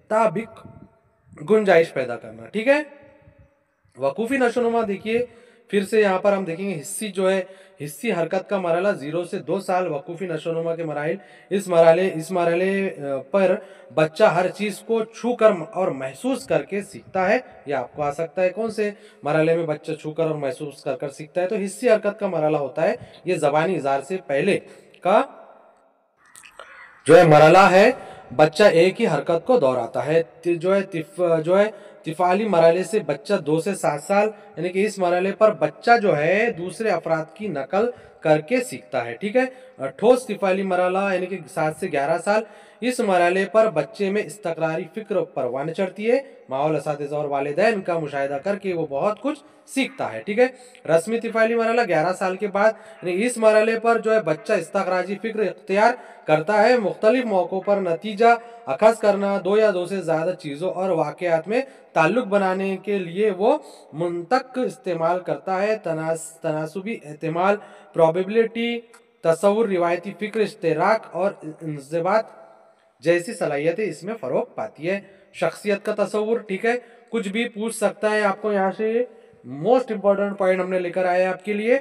ताबिक गुंजाइश पैदा करना, ठीक है। वकूफी नशोनुमा देखिए फिर से यहाँ पर हम देखेंगे हिस्सी हरकत का मरहला 0 से 2 साल। वकूफी नशोनुमा के मराइल, इस मरहले पर बच्चा हर चीज को छू कर और महसूस करके सीखता है। यह आपको आ सकता है कौन से मरहले में बच्चा छू कर और महसूस कर सीखता है, तो हिस्सी हरकत का मरहला होता है। ये जबानी इज़हार से पहले का जो है मरहला है। बच्चा एक ही हरकत को दोहराता है। जो है तिफाली मरहले से बच्चा 2 से 7 साल, यानी कि इस मरहले पर बच्चा जो है दूसरे अफराद की नकल करके सीखता है, ठीक है। ठोस तिफाली मरहला यानी कि 7 से 11 साल, इस मरहले पर बच्चे में इस्तकरारी फिक्र परवान चढ़ती है। माहौल, असातिज़ा और वालिदैन का मुशाहिदा करके वो बहुत कुछ सीखता है, ठीक है। रस्मी तिफाली मरहला 11 साल के बाद, यानी इस मरहले पर जो है बच्चा इस्तकरारी फिक्र इख्तियार करता है। मुख्तलिफ मौक़ों पर नतीजा अखज़ करना, 2 या 2 से ज़्यादा चीज़ों और वाक़यात में ताल्लुक़ बनाने के लिए वो मुंतक इस्तेमाल करता है। तनासुबी एहतिमाल, प्रोबेबिलिटी, तसव्वुर, रिवायती फ़िक्र, इश्तिराक और इंज़िबात जैसी सलाहियतें इसमें फ़रोग़ पाती है। शख्सियत का तसव्वुर, ठीक है, कुछ भी पूछ सकता है आपको यहाँ से। मोस्ट इंपॉर्टेंट पॉइंट हमने लेकर आए हैं आपके लिए,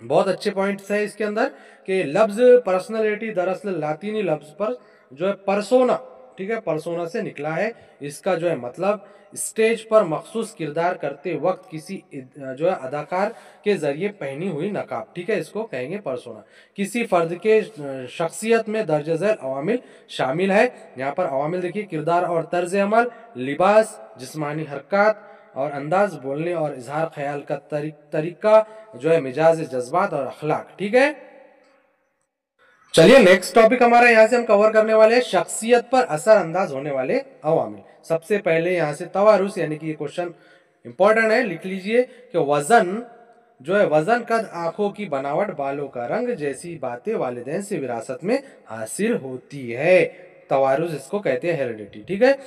बहुत अच्छे पॉइंट्स है इसके अंदर कि लफ्ज पर्सनैलिटी दरअसल लातीनी लफ्ज पर जो है परसोना, ठीक है, परसोना से निकला है। इसका जो है मतलब स्टेज पर मखसूस किरदार करते वक्त किसी जो है अदाकार के जरिए पहनी हुई नकाब, ठीक है, इसको कहेंगे परसोना। किसी फर्द के शख्सियत में दर्ज झैल अवामिल शामिल है। यहाँ पर अवामिल देखिए, किरदार और तर्ज अमल, लिबास, जिस्मानी हरकत और अंदाज, बोलने और इजहार ख्याल का तरीका, जो है मिजाज, जज्बात और अखलाक, ठीक है। चलिए नेक्स्ट टॉपिक हमारा यहाँ से हम कवर करने वाले हैं शख्सियत पर असर अंदाज होने वाले अवामिल। सबसे पहले यहाँ से तवारुस, यानी कि ये क्वेश्चन इंपॉर्टेंट है, लिख लीजिए कि वजन जो है वजन, कद, आंखों की बनावट, बालों का रंग जैसी बातें वालिदैन से विरासत में हासिल होती है। तवारुस इसको कहते हैं, हेरिडिटी, ठीक है।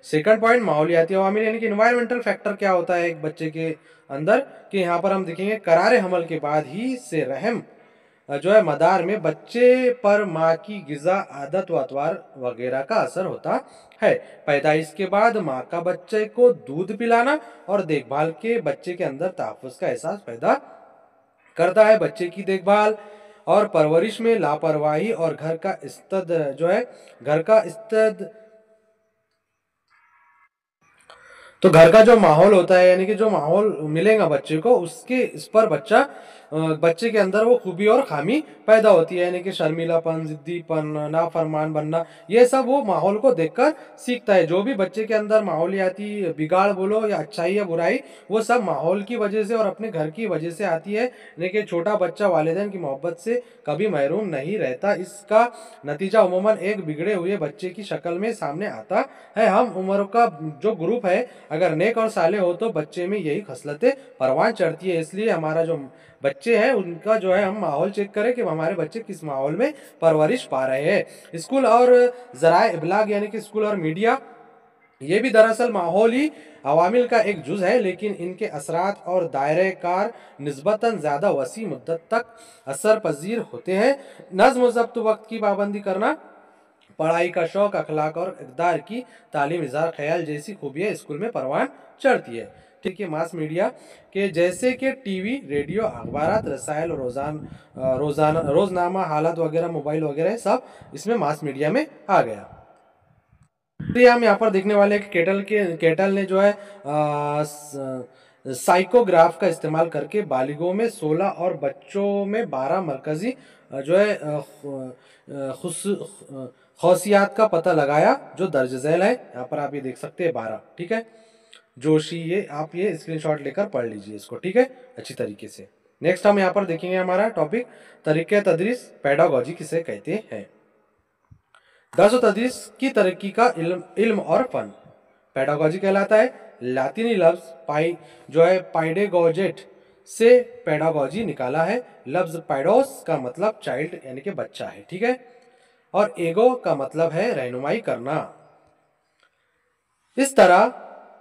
सेकंड पॉइंट माहौलियाती अवामिल, यानी कि इन्वायरमेंटल फैक्टर क्या होता है एक बच्चे के अंदर, कि यहाँ पर हम देखेंगे करारे हमल के बाद ही से रहम जो है मदार में बच्चे पर माँ की गिज़ा, आदत व अतवार वगैरह का असर होता है। पैदाइश के बाद माँ का बच्चे को दूध पिलाना और देखभाल के बच्चे के अंदर तहफ़्फ़ुज़ का एहसास पैदा करता है। बच्चे की देखभाल और परवरिश में लापरवाही और घर का इस्तद तो घर का जो माहौल होता है, यानी कि जो माहौल मिलेगा बच्चे को, उसके इस पर बच्चे के अंदर वो खूबी और खामी पैदा होती है, यानी कि शर्मीलापन, जिद्दीपन, नाफरमान बनना, ये सब वो माहौल को देखकर सीखता है। जो भी बच्चे के अंदर माहौलियाती बिगाड़ बोलो या अच्छाई या बुराई, वो सब माहौल की वजह से और अपने घर की वजह से आती है। लेकिन छोटा बच्चा वालिदैन की मोहब्बत से कभी महरूम नहीं रहता। इसका नतीजा उमूमन एक बिगड़े हुए बच्चे की शक्ल में सामने आता है। हम उम्र का जो ग्रुप है, अगर नेक और साले हो तो बच्चे में यही खसलतें परवान चढ़ती है। इसलिए हमारा जो बच्चे हैं उनका जो है हम माहौल चेक करें कि हमारे बच्चे किस माहौल में परवरिश पा रहे हैं। स्कूल और ज़राए इब्लाग यानी कि स्कूल और मीडिया, ये भी दरअसल माहौली अवामिल का एक जुज़ है, लेकिन इनके असरात और दायरे कार निस्बतन ज़्यादा वसी मुद्दत तक असर पजीर होते हैं। नज़्म व ज़ब्त, वक्त की पाबंदी करना, पढ़ाई का शौक, अखलाक और इक़दार की तालीम, इज़हार ख्याल जैसी खूबियाँ स्कूल में परवान चढ़ती है। ठीक है, मास मीडिया के जैसे कि टीवी, रेडियो, अखबारात, रसायल, रोज़नामा, हालत वगैरह, मोबाइल वगैरह, सब इसमें मास मीडिया में आ गया। तो हम यहाँ पर देखने वाले हैं कि केटल ने जो है साइकोग्राफ का इस्तेमाल करके बालिगों में 16 और बच्चों में 12 मरकजी जो है खौसियात का पता लगाया, जो दर्ज झैल है। यहाँ पर आप ये देख सकते हैं 12। ठीक है जोशी, ये आप ये स्क्रीनशॉट लेकर पढ़ लीजिए इसको, ठीक है, अच्छी तरीके से। नेक्स्ट हम यहाँ पर देखेंगे हमारा टॉपिक, तरीके तदरीस, पेडागोजी किसे कहते हैं। दर्स व तदरीस की तरक्की का इल्म और फन पेडागोजी कहलाता है। लातिनी लफ्ज पाई जो है पाइडेगोजेट से पेडागोजी निकाला है। लफ्ज पैडोस का मतलब चाइल्ड यानी कि बच्चा है, ठीक है, और एगो का मतलब है रहनुमाई करना। इस तरह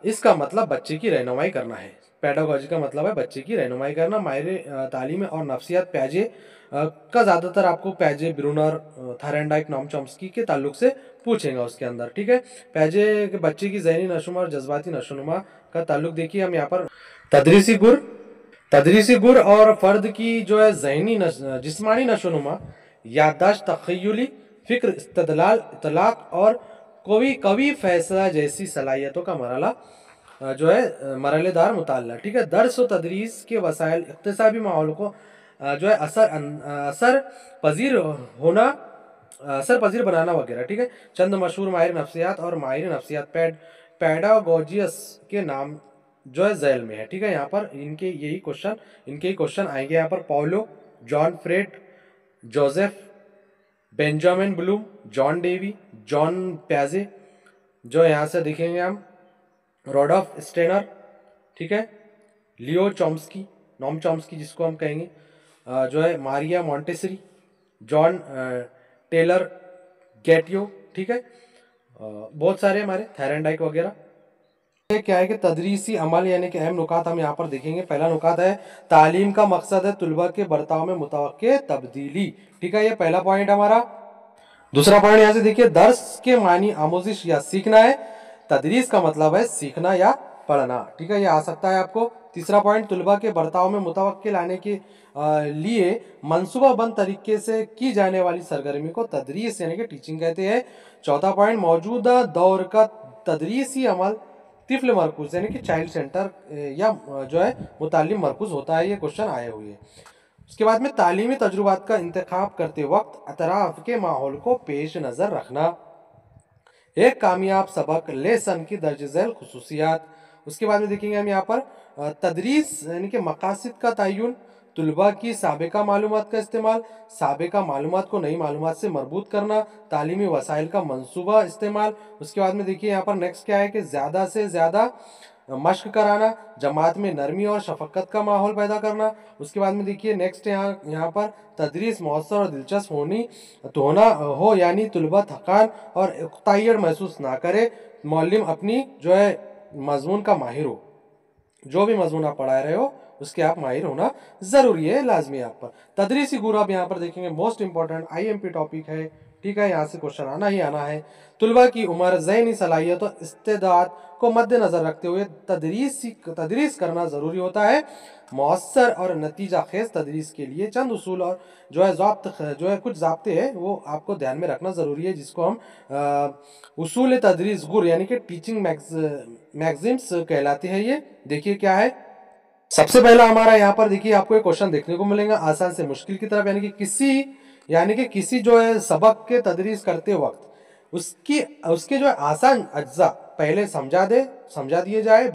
इसका मतलब बच्चे की रहनुमाई करना है। पेडागोजी का मतलब है बच्चे की रहनुमाई करना। माहिर तालीम और नफ्सियात प्याजे का ज़्यादातर आपको प्याजे, ब्रूनर, थॉरनडाइक, नोम चॉम्स्की के ताल्लुक से पूछेगा उसके अंदर, ठीक है। प्याजे के बच्चे की जहनी नशोनुमा और जज्बाती नशोनुमा का ताल्लुक देखिए हम यहाँ पर तदरीसी गुर और फ़र्द की जो है जहनी जिस्मानी नशोनुमा, याददाश्त, तख़य्युली फ़िक्र, इस्तदलाल, इतलाक़ और कवी फैसला जैसी सलाहियतों का मरला जो है मरलेदार मुताल्ला, ठीक है। दर्स व तदरीस के वसाइल इक़्तिसादी माहौल को जो है असर पजीर बनाना वगैरह, ठीक है। चंद मशहूर माहिर नफ्सियात और माहिर नफ्सियात पेडागोजियस के नाम जो है झैल में है, ठीक है। यहाँ पर इनके ही क्वेश्चन आएंगे। यहाँ पर Paulo, John Fred, Joseph, Benjamin Bloom, John Dewey, John प्याजे, जो यहाँ से देखेंगे हम रोडॉल्फ स्टेनर, ठीक है, लियो चॉम्स्की, नोम चॉम्स्की जिसको हम कहेंगे, जो है मारिया मॉन्टेसरी, जॉन टेलर गेटियो, ठीक है, बहुत सारे हमारे थॉरनडाइक वगैरह। ये क्या है कि तदरीसी अमल यानी कि अहम नुकात हम यहाँ पर देखेंगे। पहला नुकात है तालीम का मकसद है तुलबा के बर्ताव में मुतवक्के तब्दीली, ठीक है, ये पहला पॉइंट हमारा। दूसरा पॉइंट यहाँ से देखिए, दर्स के मानी आमोजिश या सीखना है, तदरीस का मतलब है सीखना या पढ़ना, ठीक है, ये आ सकता है आपको। तीसरा पॉइंट, तुलबा के बर्ताव में मुतवक्के लाने के लिए मंसूबाबंद तरीके से की जाने वाली सरगर्मी को तदरीस यानी कि टीचिंग कहते हैं। चौथा पॉइंट, मौजूदा दौर का तदरीसी अमल तिफल मरकूज यानी कि चाइल्ड सेंटर या जो है मुतालिम मरकूज होता है। ये क्वेश्चन आए हुए हैं। उसके बाद में तालीमी तजुर्बात का इंतखाब करते वक्त अतराफ के माहौल को पेश नज़र रखना, एक कामयाब सबक लेसन की दर्ज झैल खुसूसियात। उसके बाद में देखेंगे हम यहाँ पर तदरीस यानी कि मकासद का तयन, तुलबा की साबिका मालूमात का इस्तेमाल, साबिका मालूमात को नई मालूमात से मरबूत करना, तालीमी वसाइल का मंसूबा इस्तेमाल। उसके बाद में देखिए यहाँ पर नेक्स्ट क्या है कि ज़्यादा से ज़्यादा मश्क कराना, जमात में नरमी और शफकत का माहौल पैदा करना। उसके बाद में देखिए नेक्स्ट यहाँ पर तदरीस मौसर और दिलचस्प होना हो, यानी तुलबा थकान और इक़्ताइयत महसूस ना करे, मौलिम अपनी जो है मजमून का माहिर हो, जो भी मजमून आप पढ़ा रहे हो उसके आप माहिर होना ज़रूरी है, लाजमी है आप पर। तदरीसी गुर आप यहाँ पर देखेंगे मोस्ट इंपॉर्टेंट IMP टॉपिक है, ठीक है, यहाँ से क्वेश्चन आना ही आना है। तुलबा की उम्र, ज़हनी सलाहियत और इस्तेदाद को मद्देनजर रखते हुए तदरीस करना ज़रूरी होता है। मौसर और नतीजा खेज तदरीस के लिए चंद उसूल और कुछ ज़ाब्ते हैं वो आपको ध्यान में रखना ज़रूरी है, जिसको हम उसूल तदरीस गुर यानी कि टीचिंग मैगजिम्स कहलाते हैं। ये देखिए क्या है। सबसे पहला हमारा यहाँ पर देखिए आपको एक क्वेश्चन देखने को मिलेगा आसान से मुश्किल की तरफ, यानी कि किसी जो है सबक के तदरीस करते वक्त उसके जो है आसान अज्जा पहले समझा दिए जाए,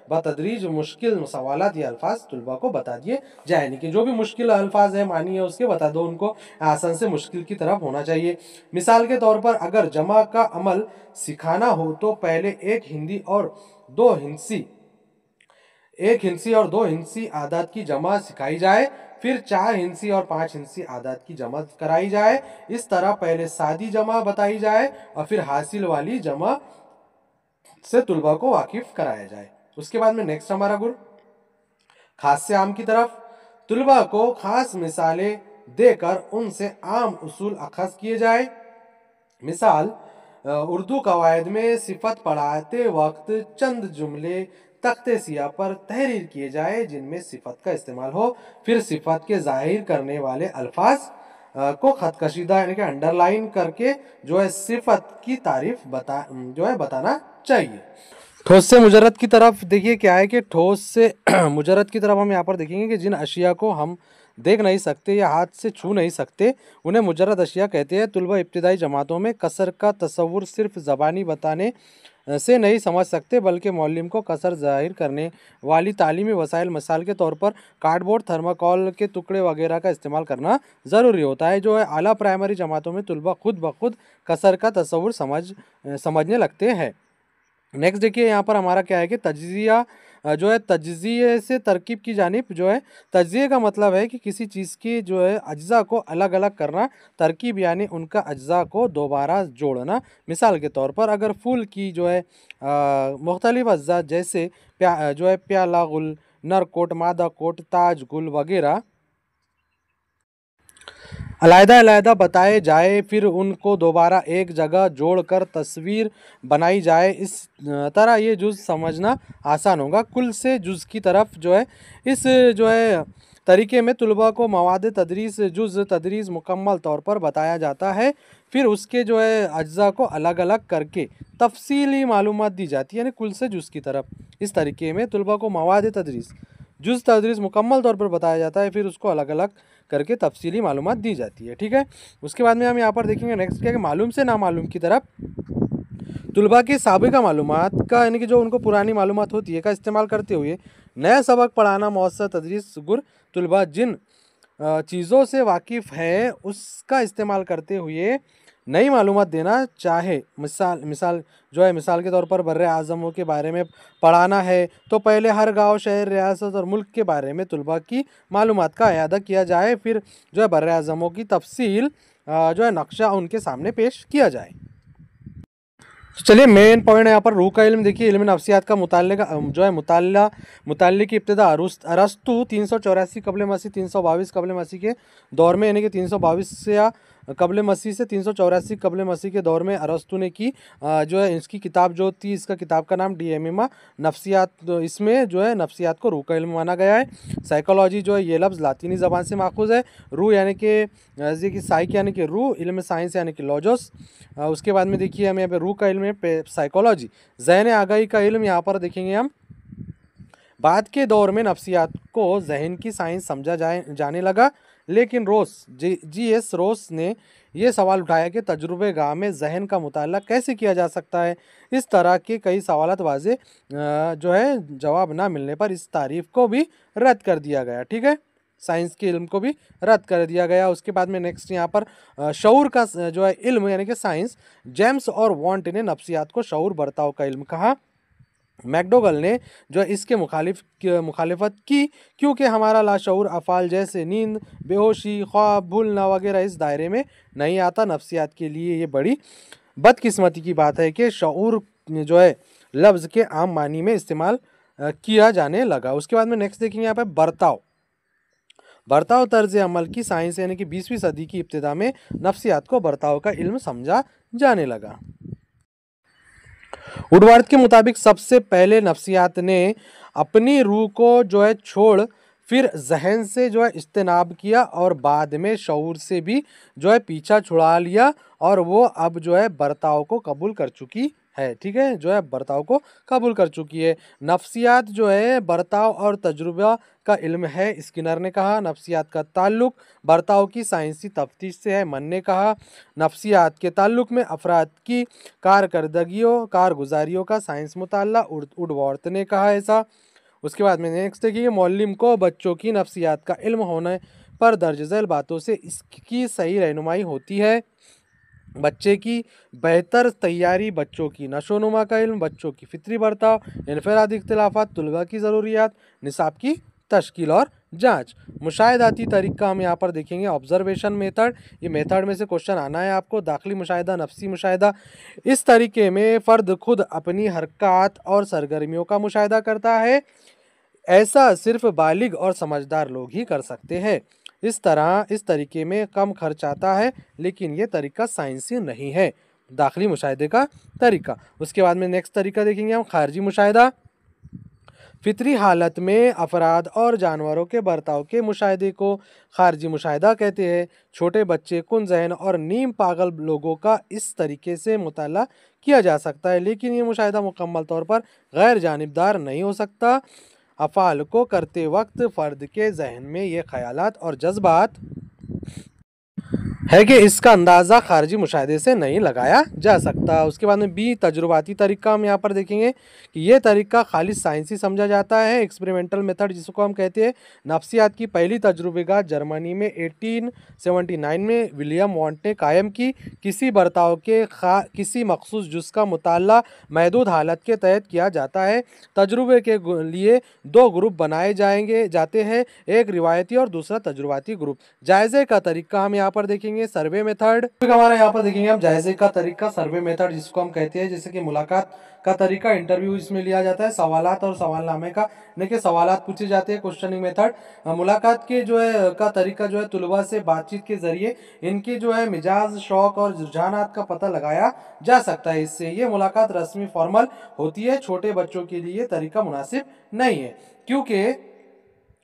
बतदरीज मुश्किल सवालात या अल्फाज तुलबा को बता दिए जाए, यानी कि जो भी मुश्किल अल्फाज है मानी है उसके बता दो उनको, आसान से मुश्किल की तरफ होना चाहिए। मिसाल के तौर पर अगर जमा का अमल सिखाना हो तो पहले एक हिंदी और दो हिंसी आदात की जमा सिखाई जाए, फिर 4 हिंसी और 5 हिंसी आदात की जमा कराई जाए। इस तरह पहले सादी जमा बताई जाए और फिर हासिल वाली जमा से तुलबा को वाकिफ कराया जाए। उसके बाद में नेक्स्ट हमारा गुर खास से आम की तरफ, तुलबा को खास मिसालें देकर उनसे आम उसूल अखज़ किए जाए। मिसाल, उर्दू कवायद में सिफत पढ़ाते वक्त चंद जुमले तख्ते सिया पर तहरीर किए जाए जिनमें सिफत का इस्तेमाल हो, फिर सिफत के जाहिर करने वाले अल्फाज को खत कशीदा यानी कि अंडरलाइन करके जो है सिफत की तारीफ बताना चाहिए। ठोस से मुजर्रद की तरफ देखिए क्या है कि ठोस से मुजर्रद की तरफ हम यहाँ पर देखेंगे कि जिन अशिया को हम देख नहीं सकते या हाथ से छू नहीं सकते उन्हें मुजर्रद अशिया कहते हैं। तुलबा इब्तिदाई जमातों में कसर का तसव्वुर सिर्फ ज़बानी बताने से नहीं समझ सकते, बल्कि मौलिम को कसर जाहिर करने वाली तालीमी वसाइल मिसाल के तौर पर कार्डबोर्ड, थर्माकोल के टुकड़े वगैरह का इस्तेमाल करना ज़रूरी होता है। जो है आला प्राइमरी जमातों में तुलबा खुद ब खुद कसर का तसव्वुर समझने लगते हैं। नेक्स्ट देखिए यहाँ पर हमारा क्या है कि तज्जिया जो है तज्जिए से तरकीब की जानिब जो है, तज्जिए का मतलब है कि किसी चीज़ की जो है अज्जा को अलग अलग करना, तरकीब यानी उनका अज्जा को दोबारा जोड़ना। मिसाल के तौर पर अगर फूल की जो है मुख्तलिफ अज्जा जैसे प्याला गुल, नरकोट, मादा कोट, ताज गुल वगैरह अलहदा बताए जाए, फिर उनको दोबारा एक जगह जोड़कर तस्वीर बनाई जाए, इस तरह ये जुज़ समझना आसान होगा। कुल से जुज़ की तरफ जो है इस जो है तरीके में तुलबा को मवाद तदरीस जुज़ तदरीस मुकम्मल तौर पर बताया जाता है, फिर उसके जो है अज्जा को अलग अलग करके तफसीली मालूमात दी जाती है, यानी कुल से जुज़ की तरफ। इस तरीके में तुलबा को मवाद तदरीस जुज़ तदरीस मुकम्मल तौर पर बताया जाता है, फिर उसको अलग अलग करके तफसीली मालूमात दी जाती है। ठीक है, उसके बाद में हम यहाँ पर देखेंगे नेक्स्ट क्या है कि मालूम से नामालूम की तरफ तुलबा की साबिका मालूमात का यानी कि जो उनको पुरानी मालूमात होती है का इस्तेमाल करते हुए नया सबक पढ़ाना मौसर तदरीस गुर। तुलबा जिन चीज़ों से वाकिफ़ है उसका इस्तेमाल करते हुए नई मालूमात देना चाहे, मिसाल के तौर पर बर्रे आज़मों के बारे में पढ़ाना है तो पहले हर गांव, शहर, रियासत और मुल्क के बारे में तुलबा की मालूमात का अयादा किया जाए, फिर जो है बर्रे आज़मों की तफसील जो है नक्शा उनके सामने पेश किया जाए। चलिए मेन पॉइंट है यहाँ पर रूह का इल्म। देखिए इल्म नफ्सियात का मुताल्ले की इब्तिदा अरस्तु 384 कबल मसीह 322 कबल मसीह के दौर में, यानी कि 322 से या कबल मसीह से 384 कबल मसीह के दौर में अरस्तु ने की। जो है इसकी किताब जो थी, इसका किताब का नाम डीएमिमा नफ्सियात, इसमें जो है नफ्सियात को रूह का इल्म माना गया है। साइकोलॉजी जो है ये लफ्ज़ लातीनी ज़बान से माखूज़ है। रूह यानी कि साइक यानी कि रूह, इल्म साइंस यानी कि लॉजोस। उसके बाद में देखिए हम यहाँ पे रूह का इल्म है साइकोलॉजी, जहन आगाही का इल्म। यहाँ पर देखेंगे हम बाद के दौर में नफ्सियात को जहन की साइंस समझा जाने लगा, लेकिन जी.एस. रोस ने यह सवाल उठाया कि तजुर्बे गाह में जहन का मुताला कैसे किया जा सकता है। इस तरह के कई सवालात वाज़े जो है जवाब ना मिलने पर इस तारीफ़ को भी रद्द कर दिया गया। ठीक है, साइंस के इल्म को भी रद्द कर दिया गया। उसके बाद में नेक्स्ट यहाँ पर शऊर का जो है इल्म यानी कि साइंस, जेम्स और वॉन्ट ने नफ्सियात को शऊर बर्ताव का इल्म कहा। मैकडोगल ने जो है इसके मुखालिफत की, क्योंकि हमारा लाशऊर अफ़ाल जैसे नींद, बेहोशी, ख्वाब, भूलना वगैरह इस दायरे में नहीं आता। नफ्सियात के लिए ये बड़ी बदकिस्मती की बात है कि शऊर जो है लफ्ज़ के आम मानी में इस्तेमाल किया जाने लगा। उसके बाद में नेक्स्ट देखेंगे यहाँ पे बर्ताव। बर्ताव तर्ज अमल की साइंस यानी कि 20वीं सदी की इब्तिदा में नफ्सियात को बर्ताव का इल्म समझा जाने लगा। वुडवर्थ के मुताबिक सबसे पहले नफ्सियात ने अपनी रूह को जो है छोड़ फिर जहन से जो है इज्तिनाब किया और बाद में शऊर से भी जो है पीछा छुड़ा लिया और वो अब जो है बर्ताव को कबूल कर चुकी है। ठीक है, जो है बर्ताव को कबूल कर चुकी है। नफ्सियात जो है बर्ताव और तजुर्बा का इल्म है, स्किनर ने कहा। नफ्सियात का ताल्लुक बर्ताव की साइंसी तफ्तीश से है, मन ने कहा। नफ्सियात के ताल्लुक में अफराद की कारगुजारियों का साइंस मुताल्ला, वुडवर्थ ने कहा ऐसा। उसके बाद में नेक्स्ट देखिए, मौलिम को बच्चों की नफ्सियात का इल्म होने पर दर्ज झैल बातों से इसकी सही रहनुमाई होती है। बच्चे की बेहतर तैयारी, बच्चों की नशोनुमा का इल्म, बच्चों की फितरी बर्ताव, इनफरादी इख्तिलाफात, तुलबा की ज़रूरियात, निसाब की तश्कील और जांच। मुशाहिदाती तरीका हम यहाँ पर देखेंगे, ऑब्जर्वेशन मेथड। ये मेथड में से क्वेश्चन आना है आपको। दाखिली मुशाहिदा, नफ्सी मुशाहिदा। इस तरीके में फ़र्द खुद अपनी हरकत और सरगर्मियों का मुशाहिदा करता है। ऐसा सिर्फ बालिग और समझदार लोग ही कर सकते हैं। इस तरीके में कम खर्च आता है, लेकिन ये तरीका साइंसी नहीं है। दाखिली मुशाहिदे का तरीका। उसके बाद में नेक्स्ट तरीका देखेंगे हम, खारजी मुशाहिदा। फितरी हालत में अफराद और जानवरों के बर्ताव के मुशाहिदे को खारजी मुशाहिदा कहते हैं। छोटे बच्चे, कुन जहन और नीम पागल लोगों का इस तरीके से मुताला किया जा सकता है, लेकिन ये मुशाहिदा मुकम्मल तौर पर गैर जानिबदार नहीं हो सकता। अफ़ाल को करते वक्त फ़र्द के जहन में ये ख़यालात और जज्बात है कि इसका अंदाज़ा खारजी मुशाहिदे से नहीं लगाया जा सकता। उसके बाद में बी, तजुर्बाती तरीका हम यहाँ पर देखेंगे कि ये तरीका खालिस साइंसी समझा जाता है, एक्सपेरिमेंटल मेथड जिसको हम कहते हैं। नफ्सियात की पहली तजुर्बेगात जर्मनी में 1879 में विलियम वॉन्ट ने कायम की। किसी बर्ताव के किसी मखसूस जुज़ का मुताला महदूद हालत के तहत किया जाता है। तजुर्बे के लिए दो ग्रुप बनाए जाते हैं, एक रिवायती और दूसरा तजुर्बाती ग्रुप। जायजे का तरीका हम यहाँ पर देखेंगे, सर्वे मेथड। हमारा यहाँ पर देखेंगे हम जायजे का तरीका, सर्वे मेथड जिसको हम कहते हैं। जैसे कि मुलाकात का तरीका, इंटरव्यू इसमें लिया जाता है। सवालात और सवालनामे का देखिए, सवालात पूछे जाते हैं, क्वेश्चनिंग मेथड। मुलाकात के जो है का तरीका जो है तुलबा से बातचीत के जरिए इनके जो है मिजाज, शौक और रुझानात का पता लगाया जा सकता है। इससे ये मुलाकात रस्मी फॉर्मल होती है। छोटे बच्चों के लिए तरीका मुनासिब नहीं है, क्योंकि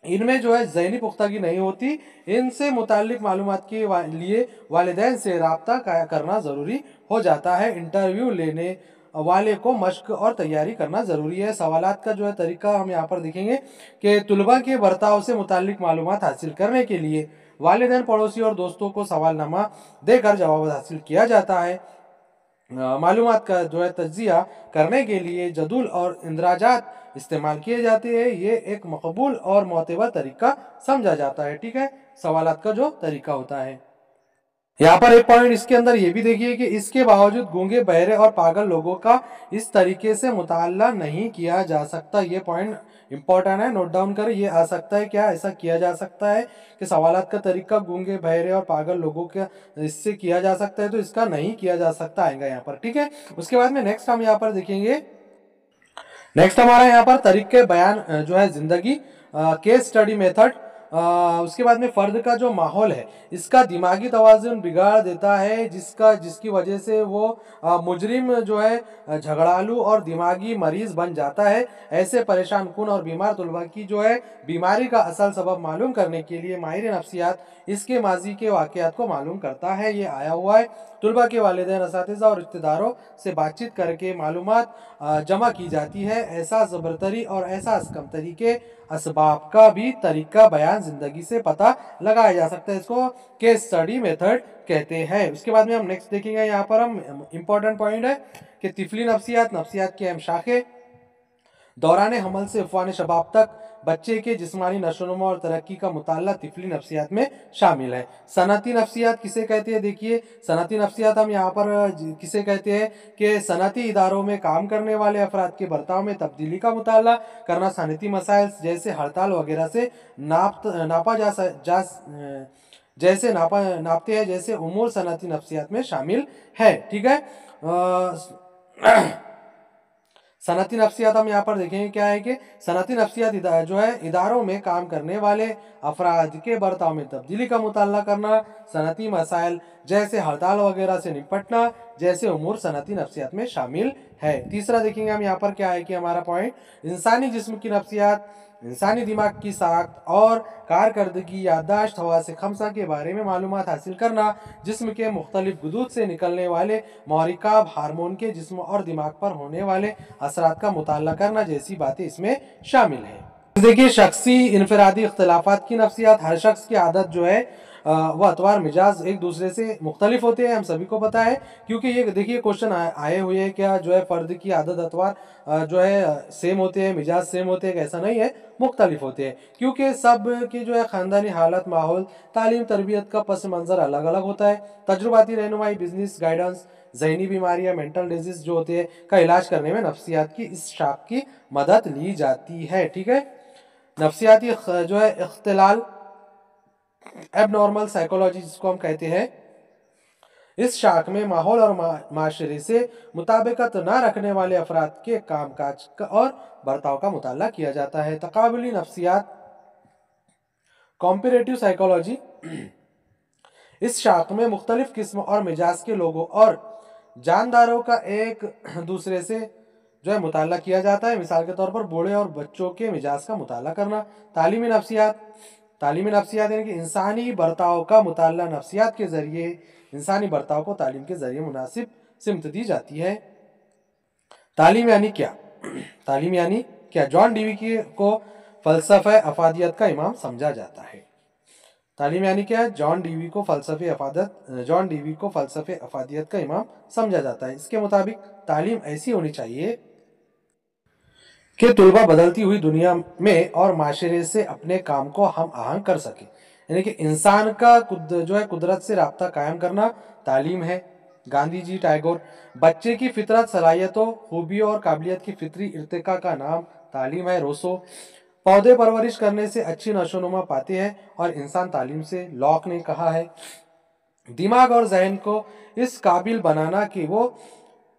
इनमें जो है ज़हनी पुख्तगी नहीं होती। इनसे मुताल्लिक मालूमात के लिए वालिदैन से रब्ता करना ज़रूरी हो जाता है। इंटरव्यू लेने वाले को मश्क और तैयारी करना ज़रूरी है। सवालात का जो है तरीका हम यहाँ पर देखेंगे कि तुलबा के बर्ताव से मुताल्लिक मालूमात हासिल करने के लिए वालिदैन, पड़ोसी और दोस्तों को सवालनामा देकर जवाब हासिल किया जाता है। मालूमात का जो है तज्जिया करने के लिए जदूल और इंदराजात इस्तेमाल किए जाते हैं। ये एक मकबूल और मोतबर तरीका समझा जाता है। ठीक है, सवालात का जो तरीका होता है। यहाँ पर एक पॉइंट इसके अंदर ये भी देखिए कि इसके बावजूद गूंगे, बहरे और पागल लोगों का इस तरीके से मुताला नहीं किया जा सकता। ये पॉइंट इंपॉर्टेंट है, नोट डाउन करें। ये आ सकता है क्या, ऐसा किया जा सकता है कि सवालात का तरीका गूंगे, बहरे और पागल लोगों के इससे किया जा सकता है, तो इसका नहीं किया जा सकता आएगा यहाँ पर। ठीक है, उसके बाद में नेक्स्ट हम यहाँ पर देखेंगे, नेक्स्ट हमारा यहाँ पर तरीके बयान जो है जिंदगी, केस स्टडी मेथड। उसके बाद में फ़र्द का जो माहौल है इसका दिमागी तवाज़ुन बिगाड़ देता है, जिसकी वजह से वो मुजरिम जो है झगड़ालू और दिमागी मरीज बन जाता है। ऐसे परेशान कुन और बीमार तुलबा की जो है बीमारी का असल सबब मालूम करने के लिए माहिर नफ्सियात इसके माजी के वाक़यात को मालूम करता है। ये आया हुआ है। तुलबा के वालिदैन, असातिज़ा और रिश्तेदारों से बातचीत करके मालूमात जमा की जाती है। एहसास बरतरी और एहसास कमतरी के असबाब का भी तरीका बयान जिंदगी से पता लगाया जा सकता है। इसको केस स्टडी मेथड कहते हैं। उसके बाद में हम नेक्स्ट देखेंगे, यहाँ पर हम इंपॉर्टेंट पॉइंट है कि तिफली नफ्सियात, नफ्सियात के अहम शाखे। दौरान हमल से अफवान शबाब तक बच्चे के जिस्मानी नशोनुमा और तरक्की का मुताल्ला तिफली नफ्सियात में शामिल है। सनती नफ्सियात किसे कहते हैं, देखिए सनती नफ्सियात हम यहाँ पर किसे कहते हैं कि सनती इदारों में काम करने वाले अफराद के बर्ताव में तब्दीली का मुताल्ला करना, सनती मसाइल जैसे हड़ताल वगैरह से नापते हैं जैसे उमूर सनती नफ्सियात में शामिल है। ठीक है, सनती नफ्सियात हम यहाँ पर देखेंगे क्या है कि सनती नफ्सियात जो है इदारों में काम करने वाले अफराद के बर्ताव में तब्दीली का मुताला करना, सनती मसाइल जैसे हड़ताल वगैरह से निपटना जैसे उमूर सनती नफ्सियात में शामिल है। तीसरा देखेंगे हम यहाँ पर क्या है कि हमारा पॉइंट, इंसानी जिस्म की नफ्सियात, इंसानी दिमाग की साख्त और कारकर्दगी, याददाश्त, हवासे खमसा के बारे में मालूमात हासिल करना, जिस्म के मुख्तलिफ गुदूद से निकलने वाले महरिकाब हार्मोन के जिस्म और दिमाग पर होने वाले असरात का मुताला करना जैसी बातें इसमें शामिल है। देखिए शख्सी इनफरादी इख्तलाफात की नफ्सियात, हर शख्स की आदत जो है वह अतवार मिजाज एक दूसरे से मुख्तलिफ होते हैं, हम सभी को पता है, क्योंकि ये देखिए क्वेश्चन आए हुए हैं क्या जो है फ़र्द की आदत अतवार जो है सेम होते हैं, मिजाज सेम होते हैं, ऐसा नहीं है, मुख्तलिफ होते हैं, क्योंकि सब की जो है ख़ानदानी हालत, माहौल, तालीम, तरबियत का पस मंज़र अलग अलग होता है। तजुर्बाती रहनुमाई, बिजनेस गाइडेंस, जहनी बीमारियाँ, मेंटल डिजीज़ जो होते हैं का इलाज करने में नफ्सियात की इस शाख की मदद ली जाती है। ठीक है, नफ्सियाती जो है इख्तिलाल, एबनॉर्मल साइकोलॉजी जिसको हम कहते हैं, इस शाख में माहौल और माशरे से मुताबिकत न रखने वाले अफराद के कामकाज और बर्ताव का मुताला किया जाता है। तकाबुली नफ्सियात, कॉम्परेटिव साइकोलॉजी, इस शाख में मुख्तलिफ किस्म और मिजाज के लोगों और जानदारों का एक दूसरे से जो है मुताला किया जाता है। मिसाल के तौर पर बूढ़े और बच्चों के मिजाज का मुताला करना। तालीमी नफ्सियात, तालीमी नफ्सियात यानी कि इंसानी बर्ताव का मुताला नफ्सियात के ज़रिए इंसानी बर्ताव को तालीम के ज़रिए मुनासिब सिमत दी जाती है। तालीम यानी क्या? तालीम यानी क्या? जॉन डीवी को फ़लसफ़े अफादियत का इमाम समझा जाता है। तालीम यानी क्या? जॉन डीवी को फ़लसफ़े अफादियत का इमाम समझा जाता है। इसके मुताबिक तालीम ऐसी होनी चाहिए कि तुलबा बदलती हुई दुनिया में और माशरे से अपने काम को हम आहंग कर सके, यानी कि इंसान का जो है कुदरत से राब्ता कायम करना तालीम है। गांधी जी, टैगोर, बच्चे की फितरत, सलाहियतों, खूबियों और काबिलियत की फितरी इर्तिका का नाम तालीम है। रोसो, पौधे परवरिश करने से अच्छी नशोनुमा पाते हैं और इंसान तालीम से। लॉक ने कहा है दिमाग और जहन को इस काबिल बनाना कि वो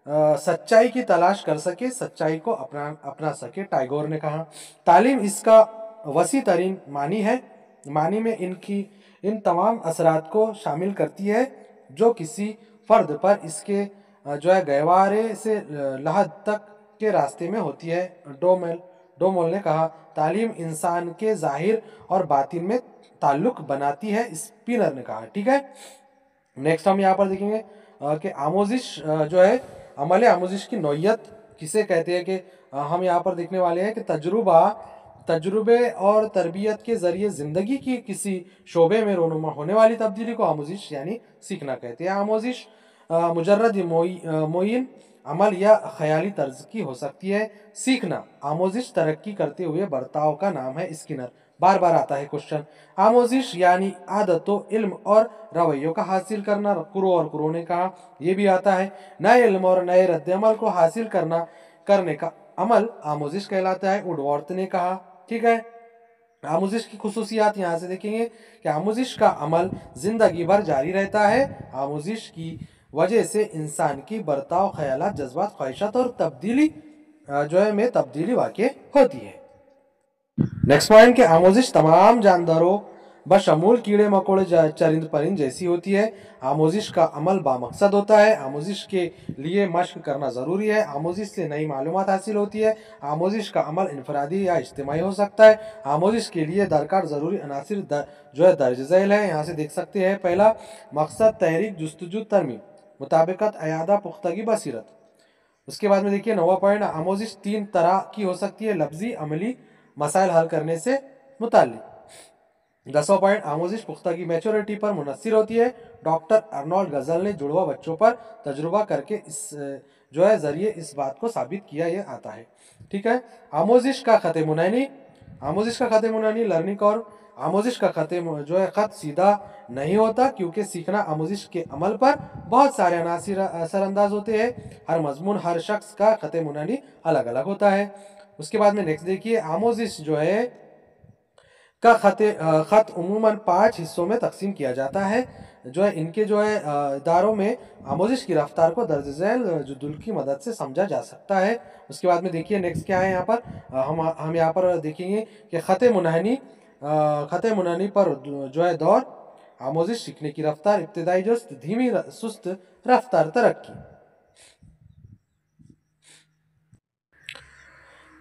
सच्चाई की तलाश कर सके, सच्चाई को अपना सके। टैगोर ने कहा तालीम इसका वसी तरीन मानी है, मानी में इन तमाम असरात को शामिल करती है जो किसी फ़र्द पर इसके जो है गहवारे से लहद तक के रास्ते में होती है। डोमोल ने कहा तालीम इंसान के ज़ाहिर और बातिन में ताल्लुक बनाती है। स्पिनर ने कहा। ठीक है, नेक्स्ट हम यहाँ पर देखेंगे कि आमोजिश जो है अमल आमोजिश की नौयत किसे कहते हैं, कि हम यहाँ पर देखने वाले हैं कि तजुर्बे और तरबियत के ज़रिए ज़िंदगी की किसी शोबे में रोनुमा होने वाली तब्दीली को आमोजिश यानी सीखना कहते हैं। आमोजिश मुजर्रद मोइन अमल या ख्याली तर्ज की हो सकती है। सीखना, आमोजिश तरक्की करते हुए बर्ताव का नाम है। स्किनर, बार बार आता है क्वेश्चन। आमोजिश यानी आदतों, इल्म और रवैयों का हासिल करना। कुरो और कुरो ने कहा यह भी आता है नए इल्म और नए रद्द-ए-अमल को हासिल करने का अमल आमोजिश कहलाता है। वुडवर्थ ने कहा। ठीक है, आमोजिश की खुसूसियात यहाँ से देखेंगे कि आमोजिश का अमल जिंदगी भर जारी रहता है। आमोजिश की वजह से इंसान की बर्ताव, ख्यालात, जज्बात, ख्वाहिशात और तब्दीली जो है में तब्दीली वाक़ई होती है। नेक्स्ट पॉइंट कि आमोजिश तमाम जानदारों बशमूल कीड़े मकोड़े, चरिंद परिंद जैसी होती है। आमोजिश का अमल बामकसद होता है। आमोजिश के लिए मश्क करना ज़रूरी है। आमोजिश से नई मालूमात हासिल होती है। आमोजिश का अमल इनफरादी या इज्तिमाई हो सकता है। आमोजिश के लिए दरकार ज़रूरी अनासिर जो है दर्ज झैल है, यहाँ से देख सकते हैं। पहला, मकसद, तहरीक, जुस्तजू, तरमीम, मुताबिकत, अयादा, पुख्तगी, बसीरत। उसके बाद में देखिए 9वां पॉइंट, आमोजिश 3 तरह की हो सकती है, लफ्जी, अमली, मसाइल हल करने से मुताल्लिक। 10वां पॉइंट, आमोजिश पुख्तगी, मैच्योरिटी पर मुनस्सिर होती है। डॉक्टर अर्नोल्ड गजल ने जुड़वा बच्चों पर तजुर्बा करके इस जो है जरिए इस बात को साबित किया ये आता है। ठीक है, आमोजिश का खत मुनैनी लर्निंग और आमोजिश का जो है खत सीधा नहीं होता, क्योंकि सीखना आमोजिश के अमल पर बहुत सारे अनासिर असरअंदाज होते हैं। हर मजमून, हर शख्स का खत मुनैनी अलग अलग होता है। उसके बाद में नेक्स्ट देखिए, आमोजिश जो है का खत उमूमन 5 हिस्सों में तकसीम किया जाता है। जो है इनके जो है इदारों में आमोजिश की रफ्तार को दर्ज झैल जुदुल की मदद से समझा जा सकता है। उसके बाद में देखिए नेक्स्ट क्या है यहाँ पर, हम यहाँ पर देखेंगे कि ख़त मुनहनी पर जो है दौर आमोजिश सीखने की रफ्तार इब्तदाई जुस्त धीमी सुस्त रफ्तार तरक्की।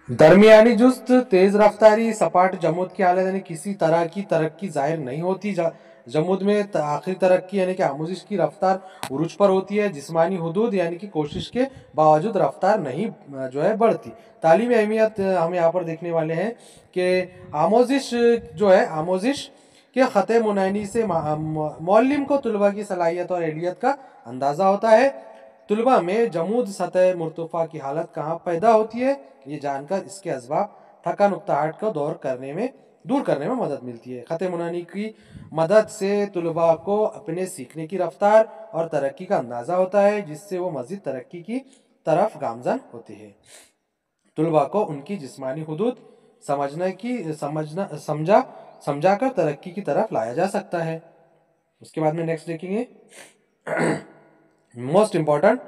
दरमियानी जुस्त तेज रफ्तारी सपाट जमुद की हालत यानी किसी तरह की तरक्की जाहिर नहीं होती। जमुद में आखिरी तरक्की यानी कि आमोजिश की रफ्तार उरूज पर होती है। जिस्मानी हुदूद यानी कि कोशिश के बावजूद रफ्तार नहीं जो है बढ़ती। तालीमी अहमियत हम यहाँ पर देखने वाले हैं कि आमोजिश जो है आमोजिश के ख़त मुनैनी से मौलिम को तुलबा की सलाहियत और एहलियत का अंदाज़ा होता है। तुलबा में जमूद सतह मुर्तफ़ा की हालत कहाँ पैदा होती है, ये जानकर इसके असबाब थका नुक्ताहट को दूर करने में मदद मिलती है। ख़त मुनैनी की मदद से तुलबा को अपने सीखने की रफ्तार और तरक्की का अंदाज़ा होता है, जिससे वो मज़ीद तरक्की की तरफ गामज़न होते हैं। तुलबा को उनकी जिस्मानी हुदूद समझा कर तरक्की की तरफ लाया जा सकता है। उसके बाद में नेक्स्ट देखेंगे मोस्ट इंपॉर्टेंट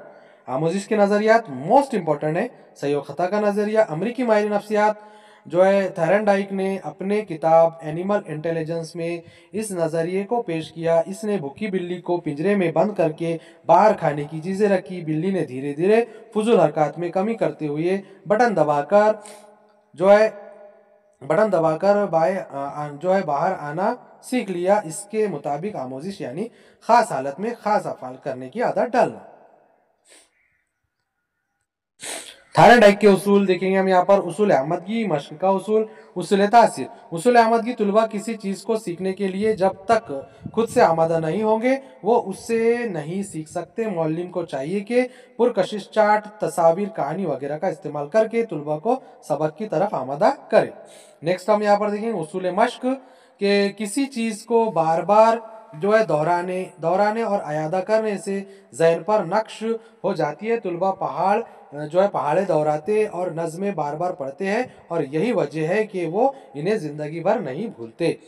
आमोजिश के नज़रियात। मोस्ट इंपॉर्टेंट है सही और ख़ता का नज़रिया। अमरीकी माहिर नफ्सियात जो है थॉर्नडाइक ने अपने किताब एनिमल इंटेलिजेंस में इस नज़रिए को पेश किया। इसने भूखी बिल्ली को पिंजरे में बंद करके बाहर खाने की चीज़ें रखी। बिल्ली ने धीरे धीरे फजूल हरकत में कमी करते हुए बटन दबाकर जो है बाहर आना सीख लिया। इसके मुताबिक आमोजिश यानी खास हालत में खास अफ़ाल करने की आदत डालना। थॉर्नडाइक के उसूल देखेंगे हम यहाँ पर। उसूल अहमदगी, मश्क का उसूल, उसूल तासीर। उसूल अहमदगी तुलबा किसी चीज़ को सीखने के लिए जब तक खुद से आमादा नहीं होंगे वो उससे नहीं सीख सकते। मौलिम को चाहिए कि पुरकशिश चार्ट, तस्वीर, कहानी वगैरह का इस्तेमाल करके तुलबा को सबक की तरफ आमादा करे। नेक्स्ट हम यहाँ पर देखेंगे उसूल मश्क के किसी चीज़ को बार बार जो है दोहराने और अयादा करने से ज़हन पर नक्श हो जाती है। तुलबा पहाड़े दोहराते और नज़में बार बार पढ़ते हैं और यही वजह है कि वो इन्हें ज़िंदगी भर नहीं भूलते।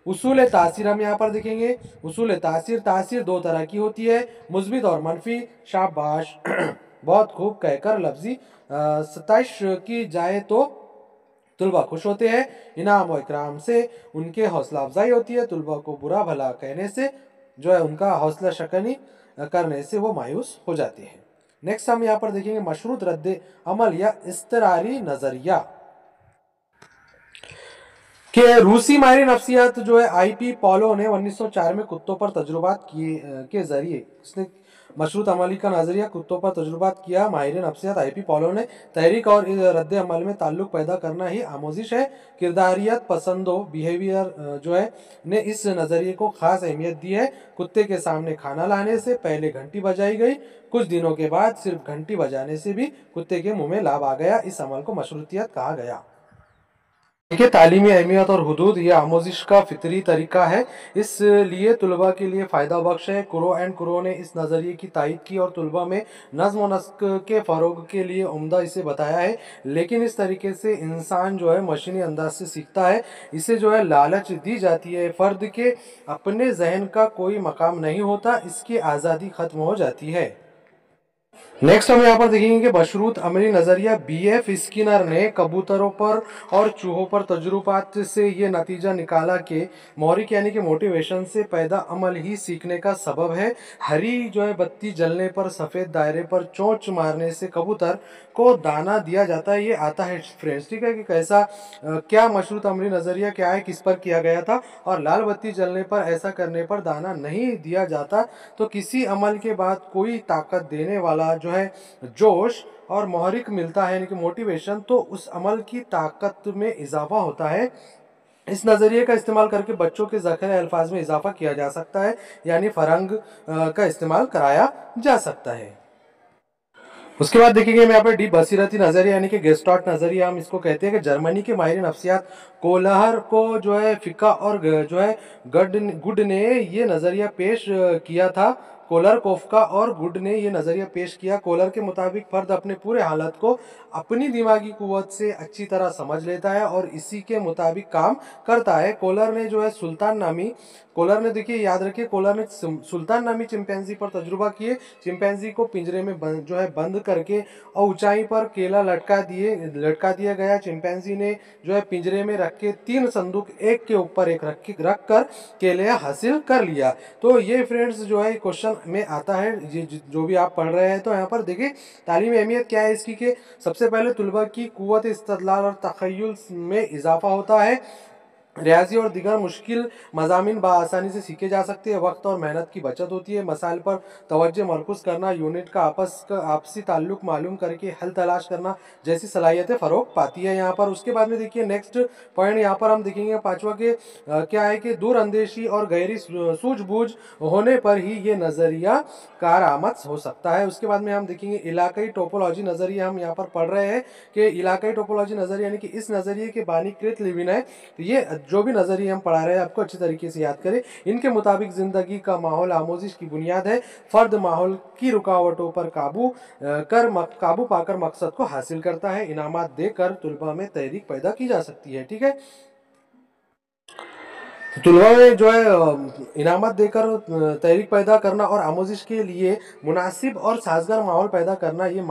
उसूल तासीर हम यहाँ पर देखेंगे। उसूल तासीर दो तरह की होती है, मुस्बित और मनफी। शाबाश बहुत खूब कहकर लफ्जी सताइश की जाए तो तुलबा खुश होते हैं। इनाम और इकराम से उनके हौसला अफजाई होती है। तुलबा को बुरा भला कहने से जो है उनका हौसला शकनी करने से वो मायूस हो जाते हैं। नेक्स्ट हम यहाँ पर देखेंगे मशरूत रद्द अमल या इस्तरारी नजरिया के रूसी माहिर नफ्सियात जो है IP पॉलो ने 1904 में कुत्तों पर तजुर्बात किए के जरिए उसने मशरूत अमली का नजरिया कुत्तों पर तजुर्बात किया। माहिर नफ्सियात IP पॉलो ने तहरीक और रद्द अमल में ताल्लुक पैदा करना ही आमोजिश है। किरदारियत पसंदों बिहेवियर जो है ने इस नज़रिए को ख़ास अहमियत दी है। कुत्ते के सामने खाना लाने से पहले घंटी बजाई गई। कुछ दिनों के बाद सिर्फ घंटी बजाने से भी कुत्ते के मुंह में लाभ आ गया। इस अमल को मशरूतियत कहा गया। देखिए तालीमी अहमियत और हुदूद ये आमोजिश का फितरी तरीका है, इसलिए तुलबा के लिए फ़ायदा बख्श है। कुरो एंड कुरो ने इस नज़रिए की तायीद की और तुलबा में नज़्म व नस्क के फ़रोग के लिए उम्दा इसे बताया है। लेकिन इस तरीके से इंसान जो है मशीनी अंदाज से सीखता है। इसे जो है लालच दी जाती है। फ़र्द के अपने जहन का कोई मकाम नहीं होता, इसकी आज़ादी ख़त्म हो जाती है। नेक्स्ट हम यहाँ पर देखेंगे कि मशरूत अमली नज़रिया BF स्किनर ने कबूतरों पर और चूहों पर तजुर्बात से ये नतीजा निकाला कि मोहरिक यानी कि मोटिवेशन से पैदा अमल ही सीखने का सबब है। हरी जो है बत्ती जलने पर सफ़ेद दायरे पर चोंच मारने से कबूतर को दाना दिया जाता है। ये आता है फ्रेंड्स, ठीक है, कि कैसा क्या मशरूत अमली नज़रिया क्या है, किस पर किया गया था। और लाल बत्ती जलने पर ऐसा करने पर दाना नहीं दिया जाता। तो किसी अमल के बाद कोई ताकत देने वाला जो है जोश और मोहरिक मिलता है यानी कि मोटिवेशन, तो उस अमल की ताकत में इजाफा होता है। इस नज़रिए का इस्तेमाल करके बच्चों के ज़ख़ीरे अल्फाज में इजाफा किया जा सकता है, यानी फ़रंग का इस्तेमाल कराया जा सकता है। उसके बाद देखेंगे हम यहाँ पर डीप बसीरती नज़रिया यानी कि गेस्टार्ट नज़रिया हम इसको कहते हैं कि जर्मनी के माहिर नफ्सियात कोलाहर को जो है फ़िका और जो है गुड ने ये नज़रिया पेश किया था। कोलर, कोफका और गुड ने ये नज़रिया पेश किया। कोलर के मुताबिक फ़र्द अपने पूरे हालत को अपनी दिमागी कुव्वत से अच्छी तरह समझ लेता है और इसी के मुताबिक काम करता है। कोलर ने देखिए, याद रखिए, कोलर ने सुल्तान नामी चिंपैंजी पर तजुर्बा किए। चिंपैंजी को पिंजरे में बंद करके और ऊंचाई पर केला लटका दिया गया। चिंपैंजी ने पिंजरे में रख के 3 संदूक एक के ऊपर एक रख कर केले हासिल कर लिया। तो ये फ्रेंड्स क्वेश्चन में आता है, जो भी आप पढ़ रहे हैं। तो यहाँ पर देखिए तालीमी अहमियत क्या है इसकी, कि सबसे पहले तुलबा की कुव्वत इस्तदलाल और तख़य्युल में इजाफा होता है। रियाजी और दीगर मुश्किल मज़ामीन बआसानी से सीखे जा सकते हैं। वक्त और मेहनत की बचत होती है। मसाइल पर तवज्जो मरकूज़ करना, यूनिट का आपसी ताल्लुक मालूम करके हल तलाश करना जैसी सलाहियतें फ़रोग पाती है यहाँ पर। उसके बाद में देखिए नेक्स्ट पॉइंट यहाँ पर हम देखेंगे पाँचवा के क्या है कि दूर अंदेशी और गहरी सूझबूझ होने पर ही ये नज़रिया कारआमद हो सकता है। उसके बाद में हम देखेंगे इलाकाई टोपोलॉजी नज़रिया। हम यहाँ पर पढ़ रहे हैं कि इलाकाई टोपोलॉजी नज़रिया यानी कि इस नज़रिए के बानी कृत लिविन है। ये जो भी नज़रिए हम पढ़ा रहे हैं आपको अच्छी तरीके से याद करें। इनके मुताबिक ज़िंदगी का माहौल आमोजिश की बुनियाद है। फ़र्द माहौल की रुकावटों पर काबू पाकर मकसद को हासिल करता है। इनामात देकर तुलबा में तहरीक पैदा की जा सकती है। ठीक है, तुलबा में इनामत देकर तहरीक पैदा करना और आमोजिश के लिए मुनासिब और साजगार माहौल पैदा करना, ये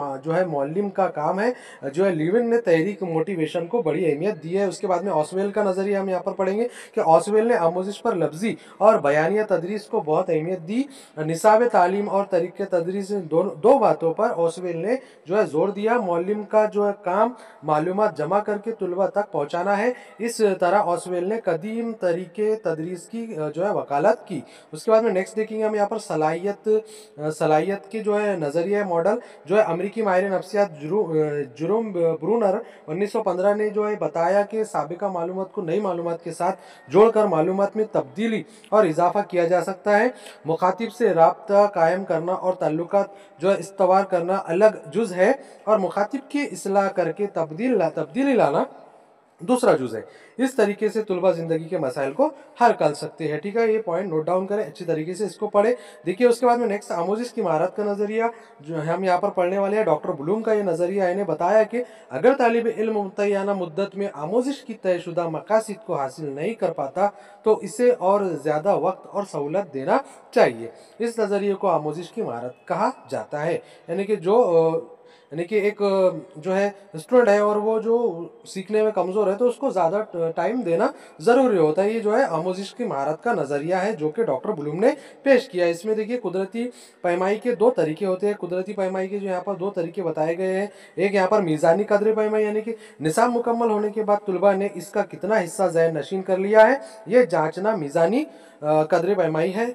मौलिम का काम है। लिविन ने तहरीक मोटिवेशन को बड़ी अहमियत दी है। उसके बाद में ऑसवेल का नज़रिया हम यहाँ पर पढ़ेंगे कि ऑसवेल ने आमोजिश पर लफ्जी और बयानिया तदरीस को बहुत अहमियत दी। निसाब तालीम और तरीक़े तदरीस दो बातों पर ऑसवेल ने जोर दिया। मौलिम का काम मालूमात जमा करके तुलबा तक पहुँचाना है। इस तरह ऑसवेल ने कदीम तरीके तदरीस की वकालत की। उसके बाद में नेक्स्ट देखेंगे हम यहाँ पर सलाहियत के नज़रिया मॉडल अमेरिकी माहिर नफ्सियात जुरूम ब्रूनर 1915 ने बताया कि साबिका मालूमात को नई मालूमात के साथ जोड़कर मालूमात में तब्दीली और इजाफा किया जा सकता है। मुखातिब से राब्ता कायम करना और ताल्लुकात इस्तवार करना अलग जुज़ है और मुखातिब की इस्लाह करके तब्दीली लाना दूसरा जुज़ है। इस तरीके से तुलबा ज़िंदगी के मसाइल को हल कर सकते हैं। ठीक है, ये पॉइंट नोट डाउन करें, अच्छी तरीके से इसको पढ़े। देखिए उसके बाद में नेक्स्ट आमोजिश की महारत का नज़रिया जो हम यहाँ पर पढ़ने वाले हैं। डॉक्टर ब्लूम का ये नज़रिया इन्हें बताया कि अगर तालिब इल्म मुतय्यना मुद्दत में आमोजिश की तयशुदा मकासिद को हासिल नहीं कर पाता तो इसे और ज़्यादा वक्त और सहूलत देना चाहिए। इस नज़रिए को आमोजिश की महारत कहा जाता है। यानी कि एक स्टूडेंट है और वो सीखने में कमज़ोर है तो उसको ज़्यादा टाइम देना ज़रूरी होता है। ये आमोजिश की महारत का नज़रिया है जो कि डॉक्टर ब्लूम ने पेश किया। इसमें देखिए कुदरती पैमाई के 2 तरीके होते हैं। कुदरती पैमाई के यहाँ पर 2 तरीके बताए गए हैं। एक यहाँ पर मीज़ानी कदर पैमाई यानी कि निसाब मुकम्मल होने के बाद तुलबा ने इसका कितना हिस्सा ज़हन नशीन कर लिया है, ये जाँचना मीज़ानी कदर पैमाई है।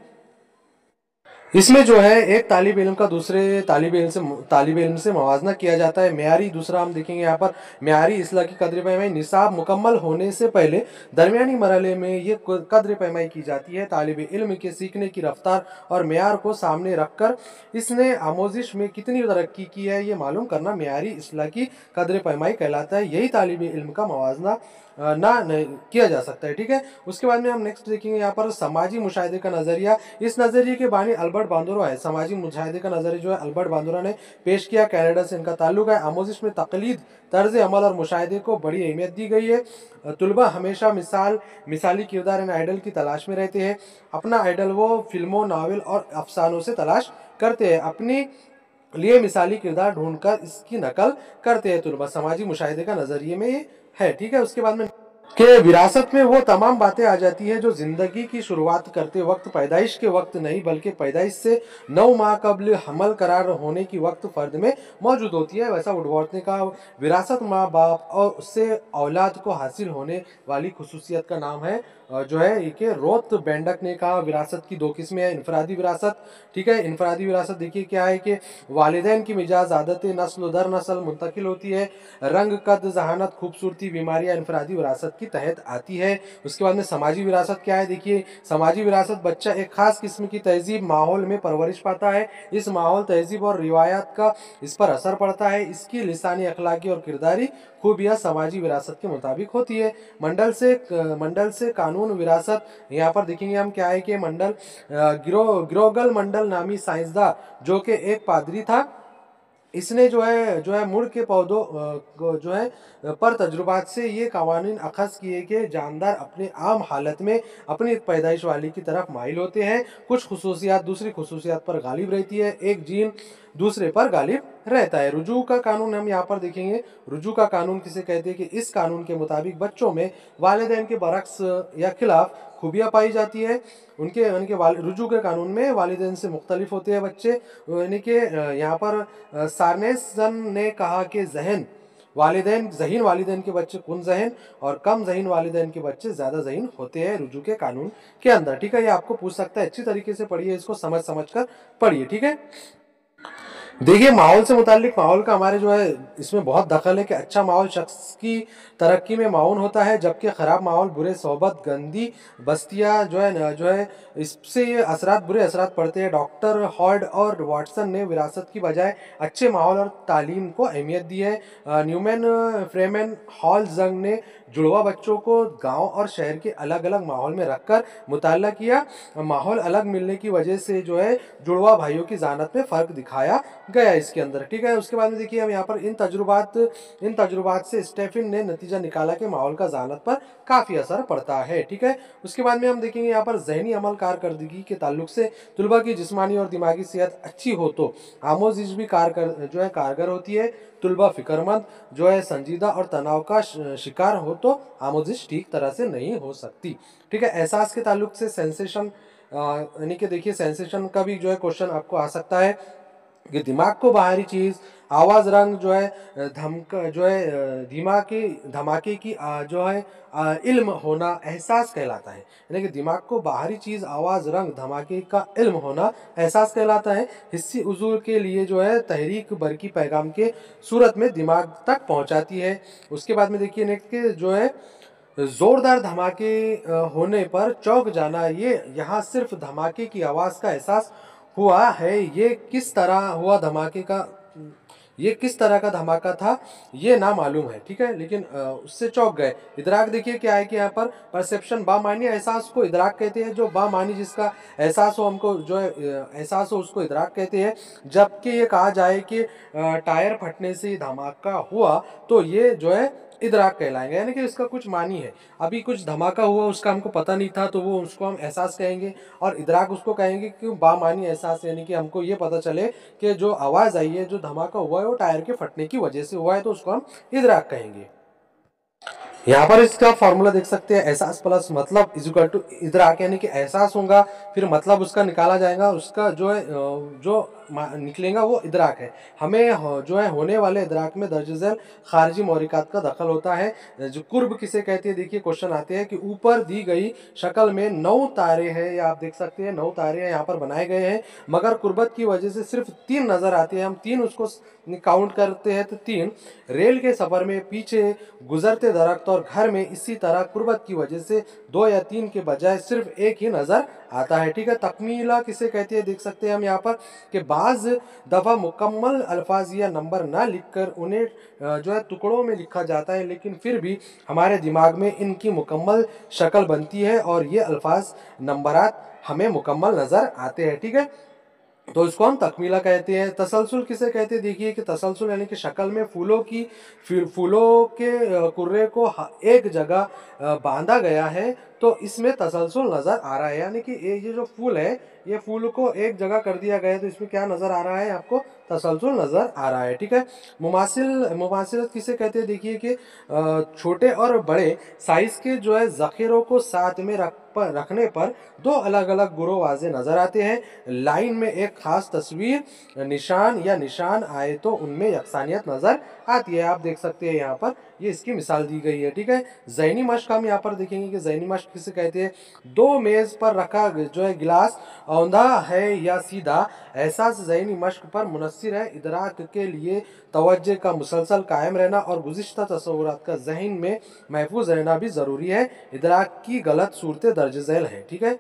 इसमें एक तालिब इल्म का दूसरे तालिब इल्म से मवाजना किया जाता है। मेयारी दूसरा हम देखेंगे यहाँ पर मेयारी इस्लाह की कदर पैमाई निसाब मुकम्मल होने से पहले दरमियानी मरहले में ये कदर पैमाई की जाती है। तालिब इल्म के सीखने की रफ्तार और मेयार को सामने रखकर इसने आमोजिश में कितनी तरक्की की है ये मालूम करना मेयारी इस्लाह की कदर पैमाई कहलाता है। यही तालिब इल्म का मवाजना किया जा सकता है। ठीक है, उसके बाद में हम नेक्स्ट देखेंगे यहाँ पर समाजी मुशाहिदे का नज़रिया। इस नज़रिए के बानी अल्बर्ट बांदुरा है। समाजी मुशाहिदे का नज़रिया अल्बर्ट बांदुरा ने पेश किया। कनाडा से इनका ताल्लुक है। आमोजिश में तकलीद, तर्ज अमल और मुशाहिदे को बड़ी अहमियत दी गई है। तुलबा हमेशा मिसाली किरदार इन आइडल की तलाश में रहते हैं। अपना आइडल वो फिल्मों, नावल और अफसानों से तलाश करते हैं। अपनी लिए मिसाली किरदार ढूंढकर इसकी नकल करते हैं। तुलबा समाजी मुशाहिदे का नज़रिए में ये है। ठीक है, उसके बाद में कि विरासत में वो तमाम बातें आ जाती है जो ज़िंदगी की शुरुआत करते वक्त, पैदाइश के वक्त नहीं बल्कि पैदाइश से 9 माह कबल हमल करार होने की वक्त फ़र्द में मौजूद होती है। वैसा वुडवर्थ ने कहा, विरासत माँ बाप और उससे औलाद को हासिल होने वाली खुसूसियत का नाम है कि रोथ बेंडक ने कहा विरासत की 2 किस्में हैं। इनफरादी विरासत, ठीक है, इनफरादी विरासत देखिए क्या है कि वालिदैन की मिजाज आदतें नस्ल दर नस्ल मुंतकिल होती है। रंग, कद, जहानत, खूबसूरती, बीमारियाँ इनफरादी विरासत की तहत आती है। उसके बाद में समाजी विरासत क्या है, देखिए समाजी विरासत बच्चा एक खास किस्म की तहजीब माहौल में परवरिश पाता है। इस माहौल, तहजीब और रिवायात का इस पर असर पड़ता है। इसकी लिसानी, अखलाकी और किरदारी खूबियाँ समाजी विरासत के मुताबिक होती है। मंडल से कानून विरासत यहाँ पर देखेंगे हम क्या है कि मंडल ग्रोगल मंडल नामी साइंसदान जो कि एक पादरी था, इसने जो है मुड़ के पौधों जो है पर तजुर्बात से ये कवानीन अखज़ किए कि जानदार अपने आम हालत में अपनी पैदाइश वाली की तरफ माइल होते हैं। कुछ खसूसियात दूसरी खसूसियात पर गालिब रहती है, एक जीन दूसरे पर गालिब रहता है। रुजू का कानून हम यहाँ पर देखेंगे। रुजू का कानून किसे कहते हैं कि इस कानून के मुताबिक बच्चों में वालिदैन के बरक्स या खिलाफ खूबियाँ पाई जाती है। उनके उनके रुजू के कानून में वालिदैन से मुख्तलिफ होते हैं बच्चे, यानी कि यहाँ पर सारनेसन ने कहा कि ज़हीन वालिदैन के बच्चे कुन ज़हीन और कम ज़हीन वालिदैन के बच्चे ज़्यादा ज़हीन होते हैं रुजू के कानून के अंदर। ठीक है, ये आपको पूछ सकता है, अच्छी तरीके से पढ़िए, इसको समझ कर पढ़िए। ठीक है, देखिए माहौल से मुताल्लिक माहौल का हमारे जो है इसमें बहुत दखल है कि अच्छा माहौल शख्स की तरक्की में माउन होता है, जबकि ख़राब माहौल, बुरे सोहबत, गंदी बस्तियाँ जो है इससे ये बुरे असरात पड़ते हैं। डॉक्टर हॉर्ड और वाटसन ने विरासत की बजाय अच्छे माहौल और तालीम को अहमियत दी है। न्यूमैन फ्रेमैन हॉल जंग ने जुड़वा बच्चों को गांव और शहर के अलग अलग माहौल में रखकर मुताला किया। माहौल अलग मिलने की वजह से जो है जुड़वा भाइयों की ज़ानत में फ़र्क दिखाया गया इसके अंदर। ठीक है, उसके बाद में देखिए हम यहाँ पर इन तजुर्बात से स्टेफिन ने नतीजा निकाला कि माहौल का ज़ानत पर काफ़ी असर पड़ता है। ठीक है, उसके बाद में हम देखेंगे यहाँ पर ज़हनी अमल कारकर्दगी के ताल्लुक से तुलबा की जिस्मानी और दिमागी सेहत अच्छी हो तो आमोजिश भी कारगर होती है। तुलबा फिक्रमंद जो है संजीदा और तनाव का शिकार हो तो आमोजिश ठीक तरह से नहीं हो सकती। ठीक है, एहसास के ताल्लुक से सेंसेशन यानी कि देखिए सेंसेशन का भी जो है क्वेश्चन आपको आ सकता है कि दिमाग को बाहरी चीज़, आवाज़, रंग जो है धमाके की जो है इल्म होना एहसास कहलाता है। यानी कि दिमाग को बाहरी चीज़, आवाज़, रंग, धमाके का इल्म होना एहसास कहलाता है। हिस्सी उज़ूर के लिए जो है तहरीक बरकी पैगाम के सूरत में दिमाग तक पहुंचाती है। उसके बाद में देखिए नेक्स्ट के जो है जोरदार धमाके होने पर चौंक जाना, ये यहाँ सिर्फ धमाके की आवाज़ का एहसास हुआ है। ये किस तरह का धमाका था ये ना मालूम है। ठीक है, लेकिन उससे चौंक गए। इदराक देखिए क्या है कि यहाँ पर परसेप्शन बामानी एहसास को इदराक कहते हैं। जो बामानी जिसका एहसास हो, हमको जो है एहसास हो, उसको इदराक कहते हैं। जबकि ये कहा जाए कि टायर फटने से धमाका हुआ तो ये जो है इदराक कहलाएंगे, यानी कि इसका कुछ मानी है। अभी कुछ धमाका हुआ, उसका हमको पता नहीं था, तो वो उसको हम एहसास कहेंगे, और इदराक उसको कहेंगे कि बामानी एहसास, यानी कि हमको ये पता चले कि जो आवाज़ आई है, जो धमाका हुआ है, वो टायर के फटने की वजह से हुआ है, तो उसको हम इदराक कहेंगे। यहाँ पर इसका फॉर्मूला देख सकते हैं, एहसास प्लस मतलब इज इक्वल टू इदराक, यानी कि एहसास होगा फिर मतलब उसका निकाला जाएगा, उसका जो है जो निकलेगा वो इदराक है। हमें जो है होने वाले इदराक में दर्ज झैल खारजी महरिकात का दखल होता है। जो कुर्ब किसे कहते हैं, देखिए क्वेश्चन आते हैं कि ऊपर दी गई शक्ल में 9 तारे हैं, या आप देख सकते हैं 9 तारे यहाँ पर बनाए गए हैं, मगर कुर्बत की वजह से सिर्फ 3 नज़र आते हैं। हम 3 उसको काउंट करते हैं तो 3। रेल के सफ़र में पीछे गुजरते दरख्त और घर में इसी तरह कुर्बत की वजह से 2 या 3 के बजाय सिर्फ एक ही नज़र आता है। ठीक है, तकमीला किसे कहते हैं, देख सकते हैं हम यहाँ पर कि बाज़ दफ़ा मुकम्मल अल्फाज या नंबर ना लिखकर उन्हें जो है टुकड़ों में लिखा जाता है, लेकिन फिर भी हमारे दिमाग में इनकी मुकम्मल शक्ल बनती है और ये अल्फाज नंबरात हमें मुकम्मल नज़र आते हैं। ठीक है, तो इसको हम तकमीला कहते हैं। तसलसल किसे कहते हैं, देखिए कि तसलसल यानी कि शक्ल में फूलों के कुर्रे को एक जगह बांधा गया है, तो इसमें तसलसल नज़र आ रहा है। यानी कि ये जो फूल है, ये फूल को एक जगह कर दिया गया है, तो इसमें क्या नज़र आ रहा है, आपको तसलसल नज़र आ रहा है। ठीक है, मुमासिलत किसे कहते हैं, देखिए कि छोटे और बड़े साइज़ के जो है ज़ख़ीरों को साथ में रखने पर 2 अलग अलग गुरोह वाज़े नज़र आते हैं। लाइन में एक ख़ास तस्वीर निशान आए तो उनमें यकसानियत नज़र आती है। आप देख सकते हैं यहाँ पर ये इसकी मिसाल दी गई है। ठीक है, ज़हनी मश्क हम यहाँ पर देखेंगे कि ज़हनी मश्क किसे कहते हैं। 2 मेज़ पर रखा जो है गिलास औंधा है या सीधा, एहसास ज़हनी मश्क पर मुनस्सिर है। इदराक के लिए तवज्जो का मुसलसल कायम रहना और गुज़िश्ता तसव्वुरात का ज़हन में महफूज रहना भी ज़रूरी है। इदराक की गलत सूरतें दर्ज झैल है। ठीक है,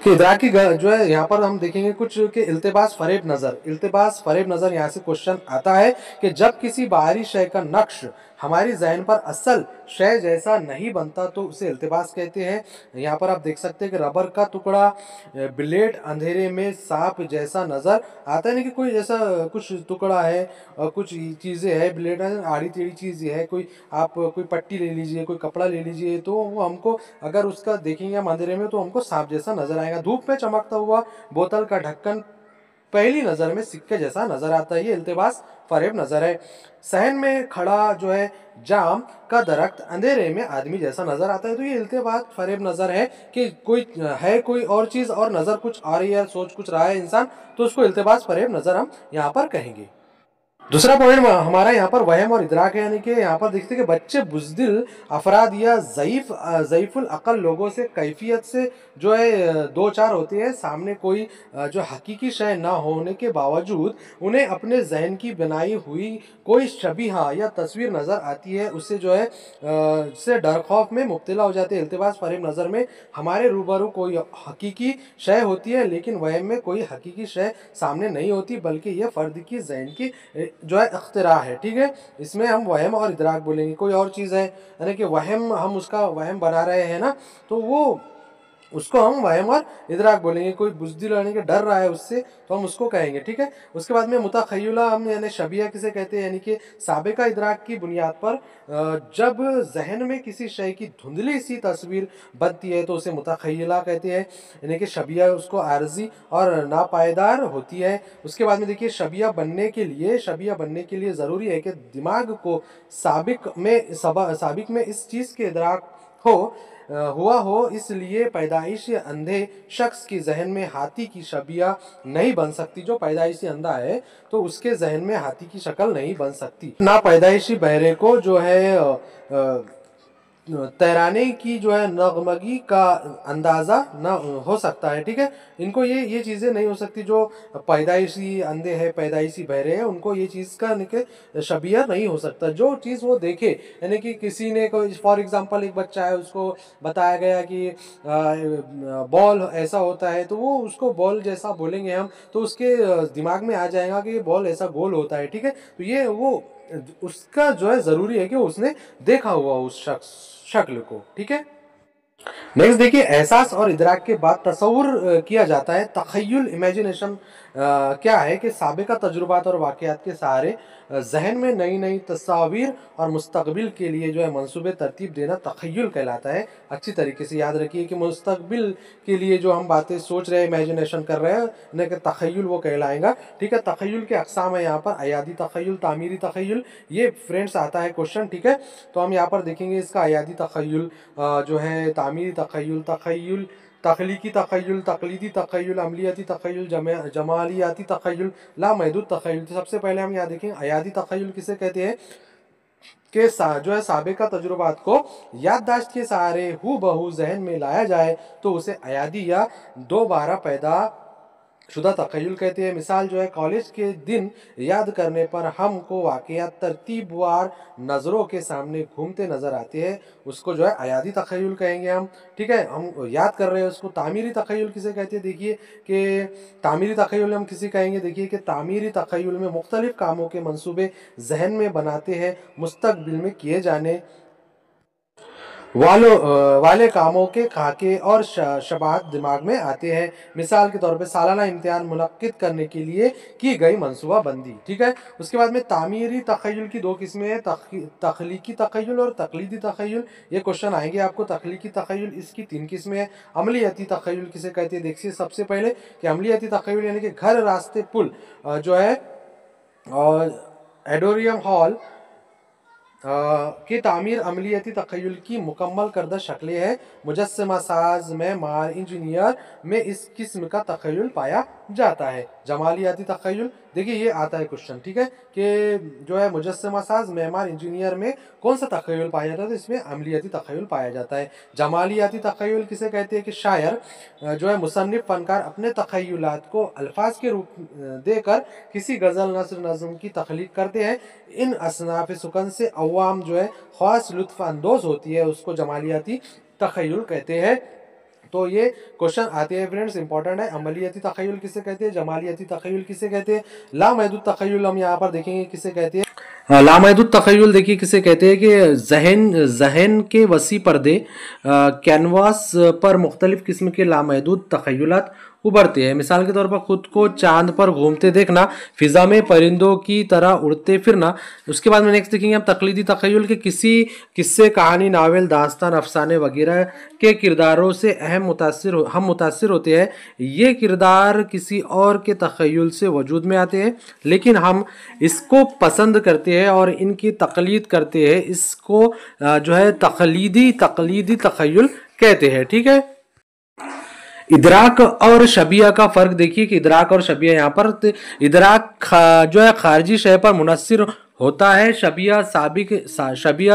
कि इदराक की जो है यहाँ पर हम देखेंगे कुछ कि इल्तिबास फरेब नज़र यहाँ से क्वेश्चन आता है कि जब किसी बाहरी शय का नक्श हमारी जहन पर असल शय जैसा नहीं बनता तो उसे इल्तिबास कहते हैं। यहाँ पर आप देख सकते हैं कि रबर का टुकड़ा, ब्लेड अंधेरे में सांप जैसा नज़र आता है, नहीं कि कोई जैसा कुछ टुकड़ा है और कुछ चीज़ें हैं, ब्लेड आड़ी टेढ़ी चीज़ है, कोई आप कोई पट्टी ले लीजिए, कोई कपड़ा ले लीजिए, तो वो हमको अगर उसका देखेंगे हम अंधेरे में तो हमको सांप जैसा नज़र आएगा। धूप में चमकता हुआ बोतल का ढक्कन पहली नज़र में सिक्के जैसा नज़र आता है, ये इल्तिबास फरेब नज़र है। सहन में खड़ा जो है जाम का दरख्त अंधेरे में आदमी जैसा नज़र आता है, तो ये इल्तिबास फरेब नज़र है कि कोई और चीज़ और नज़र कुछ आ रही है, सोच कुछ रहा है इंसान, तो उसको इल्तिबास फरेब नज़र हम यहाँ पर कहेंगे। दूसरा पॉइंट हमारा यहाँ पर वहम और इदराक है, यानी कि यहाँ पर देखते हैं कि बच्चे बुज़दिल अफराद या ज़ईफ़ुल अक़ल लोगों से कैफियत से जो है दो चार होते हैं। सामने कोई जो हकीकी शय ना होने के बावजूद उन्हें अपने जहन की बनाई हुई कोई शबीहा या तस्वीर नज़र आती है, उससे जो है से डर खौफ में मुब्तला हो जाते हैं। इल्तिबास फरेब नज़र में हमारे रूबरू कोई हकीकी शय होती है, लेकिन वहम में कोई हकीकी शय सामने नहीं होती, बल्कि यह फ़र्द की जहन की जो है इख्तिरा है। ठीक है, इसमें हम वहम और इदराक बोलेंगे। कोई और चीज़ है, यानी कि वहम, हम उसका वहम बना रहे हैं ना, तो वो उसको हम वहम और इदराक बोलेंगे। कोई बुज़दिल यानी कि डर रहा है उससे, तो हम उसको कहेंगे। ठीक है, उसके बाद में मुतखय्युला हम यानी शबिया किसे कहते हैं, यानी कि साबिका इदराक की बुनियाद पर जब जहन में किसी शय की धुंधली सी तस्वीर बनती है तो उसे मुतखय्युला कहते हैं, यानी कि शबिया उसको आर्जी और नापायदार होती है। उसके बाद में देखिए शबिया बनने के लिए ज़रूरी है कि दिमाग को साबिक में इस चीज़ के इदराक हुआ हो, इसलिए पैदाइशी अंधे शख्स की जहन में हाथी की शबिया नहीं बन सकती। जो पैदाइशी अंधा है तो उसके जहन में हाथी की शक्ल नहीं बन सकती। ना पैदाइशी बहरे को जो है तैराने की जो है नगमगी का अंदाज़ा न हो सकता है। ठीक है, इनको ये चीज़ें नहीं हो सकती। जो पैदाइशी अंधे हैं, पैदाइशी बहरे हैं, उनको ये चीज़ का निके शबिया नहीं हो सकता। जो चीज़ वो देखे, यानी कि किसी ने कोई फॉर एग्जांपल एक बच्चा है, उसको बताया गया कि बॉल ऐसा होता है, तो वो उसको बॉल जैसा बोलेंगे हम, तो उसके दिमाग में आ जाएगा कि बॉल ऐसा गोल होता है। ठीक है, तो ये वो उसका जो है ज़रूरी है कि उसने देखा हुआ उस शक्ल को। ठीक है, नेक्स्ट देखिए एहसास और इदराक के बाद तसव्वुर किया जाता है। तख़य्युल इमेजिनेशन क्या है कि साबिका तजुर्बात और वाक़यात के सहारे जहन में नई नई तस्वीर और मुस्तकबिल के लिए जो है मंसूबे तरतीब देना तख़य्युल कहलाता है। अच्छी तरीके से याद रखिए कि मुस्तकबिल के लिए जो हम बातें सोच रहे हैं, इमेजिनेशन कर रहे हैं, उन्हें कि तख़य्युल वो कहलाएगा। ठीक है, तख़य्युल के अक़साम है यहाँ पर अयादी तख़य्युल, तामीरी तख़य्युल, ये फ्रेंड्स आता है क्वेश्चन। ठीक है, तो हम यहाँ पर देखेंगे इसका अयादी तख़य्युल जो है, तामीरी तख़य्युल, तख्लीकी तख़य्युल, तक़लीदी तख़य्युल, अमलियाती तख़य्युल, जमालियाती तख़य्युल, लामहदूद तख़य्युल। तो सबसे पहले हम यहाँ देखें अयादी तख़य्युल किसे कहते हैं कि जो है साबिका तजुर्बात को याददाश्त के सहारे हू बहू जहन में लाया जाए तो उसे अयादी या दोबारा पैदा शुदा तख़य्युल कहते हैं। मिसाल जो है कॉलेज के दिन याद करने पर हमको वाक़यात तरतीबवार नज़रों के सामने घूमते नज़र आते हैं, उसको जो है अयादी तख़य्युल कहेंगे हम। ठीक है, हम याद कर रहे हैं उसको। तामीरी तख़य्युल किसे कहते हैं, देखिए कि तामीरी तख़य्युल हम किसे कहेंगे, देखिए कि तामीरी तख़य्युल में मुख्तलिफ़ कामों के मंसूबे जहन में बनाते हैं, मुस्तक़बिल में किए जाने वाले कामों के खाके और शबाहत दिमाग में आते हैं। मिसाल के तौर पे सालाना इम्तिहान मुनक्किद करने के लिए की गई मनसूबा बंदी। ठीक है, उसके बाद में तामीरी तख़य्युल की दो किस्में हैं, तख्लीकी तख़य्युल और तक़लीदी तख़य्युल। ये क्वेश्चन आएंगे आपको। तख्लीकी तख़य्युल इसकी तीन किस्में हैं। अमलियाती तख़य्युल किसे कहते हैं, देखिए सबसे पहले कि अमलियाती तख़य्युल यानी कि घर, रास्ते, पुल जो है और एडोरियम हॉल की तामीर अमलियती तख़य्युल की मुकम्मल करदा शक्लें हैं। मुजस्समा साज, मेमार, इंजीनियर में इस किस्म का तख़य्युल पाया जाता है। जमालियाती तख़य्युल, देखिए ये आता है क्वेश्चन। ठीक है, कि जो है मुजस्समा साज, मेमार, इंजीनियर में कौन सा तख़य्युल पाया जाता है, तो इसमें अमलियती तख़य्युल पाया जाता है। जमालियाती तख़य्युल किसे कहते हैं कि शायर जो है मुसन्निफ़ फ़नकार अपने तख़य्युलात को अल्फाज के रूप देकर किसी गज़ल, नस्र, नज़्म की तख्लीक करते हैं। इन असनाफ़ सुकन से अवाम जो है ख़ास लुत्फ़ अंदोज़ होती है, उसको जमालियाती तख़य्युल कहते हैं। तो ये क्वेश्चन आते हैं फ्रेंड्स, इंपॉर्टेंट है। अमलियती तख़य्युल किसे कहते हैं, जमालियती तख़य्युल किसे कहते हैं, लामहदूद तख़य्युल हम यहाँ पर देखेंगे किसे कहते हैं। लामहदूद तख़य्युल देखिए किसे कहते हैं कि जहन जहन के वसी पर्दे कैनवास पर मुख्तलिफ किस्म के लामहदूद तख़य्युलात उभरते हैं। मिसाल के तौर पर खुद को चांद पर घूमते देखना, फिजा में परिंदों की तरह उड़ते फिरना। उसके बाद में नेक्स्ट देखेंगे हम तकलीदी तख़य्युल के किसी किस्से, कहानी, नावल, दास्तान, अफसाने वगैरह के किरदारों से हम मुतासिर होते हैं। ये किरदार किसी और के तख़य्युल से वजूद में आते हैं, लेकिन हम इसको पसंद करते हैं और इनकी तकलीद करते हैं। इसको जो है तकलीदी तख़य्युल कहते हैं। ठीक है। इदराक और शबिया का फर्क देखिए कि इदराक और शबिया, यहाँ पर इदराक जो है खारजी शय पर मुनस्सिर होता है। शबिया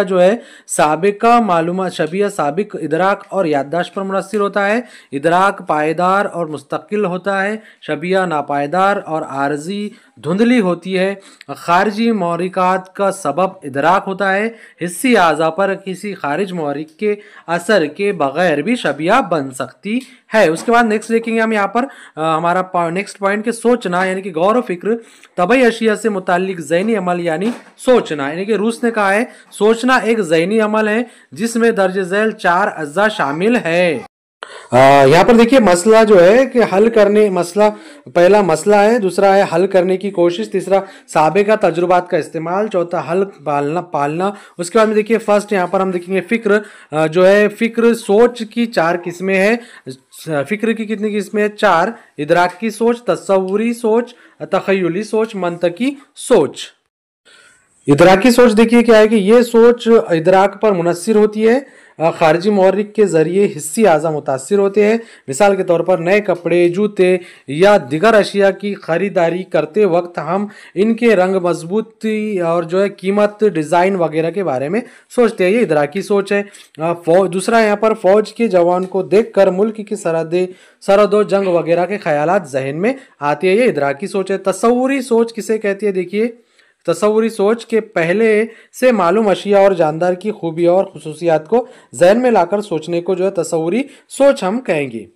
जो है साबिका मालूमात, शबिया साबिक इदराक और याददाश्त पर मुनस्सिर होता है। इदराक पायदार और मुस्तकिल होता है, शबिया नापायदार और आर्जी धुंधली होती है। खारजी महरिकात का सबब इदराक होता है। हिस्सी आज़ा पर किसी खारिज महरिक के असर के बगैर भी शबिया बन सकती है। उसके बाद नेक्स्ट देखेंगे हम यहाँ पर हमारा नेक्स्ट पॉइंट के सोचना यानी कि गौर फिक्र तबई अशिया से मुताल्लिक ज़हनी अमल यानी सोचना, यानी कि रूस ने कहा है सोचना एक ज़हनी अमल है जिसमें दर्ज झैल 4 अज्जा शामिल है। यहाँ पर देखिए मसला जो है कि हल करने मसला, पहला मसला है, दूसरा है हल करने की कोशिश, तीसरा साबिका तजुर्बात का इस्तेमाल, चौथा हल पालना। उसके बाद में देखिए फर्स्ट यहाँ पर हम देखेंगे फिक्र जो है, फिक्र सोच की 4 किस्में हैं। फिक्र की कितनी किस्में हैं? 4। इदराक की सोच, तसव्वुरी सोच, तखय्युली सोच, मंतकी सोच। इदराकी सोच देखिए क्या है कि ये सोच इदराक पर मुनस्सिर होती है। खारजी महर्रिक के जरिए हिस्सी आज़ा मुतासिर होते हैं। मिसाल के तौर पर नए कपड़े, जूते या दिगर अशिया की खरीदारी करते वक्त हम इनके रंग, मजबूती और जो है कीमत, डिज़ाइन वगैरह के बारे में सोचते हैं। ये इदराकी सोच है। दूसरा यहाँ पर फौज के जवान को देखकर मुल्क की सरहदों, जंग वगैरह के ख्यालात जहन में आते हैं। ये इदराकी सोच है। तसव्वुरी सोच किसे कहती है? देखिए तसव्वुरी सोच के पहले से मालूम अशिया और जानदार की खूबी और खुसूसियात को जहन में लाकर सोचने को जो है तसव्वुरी सोच हम कहेंगे।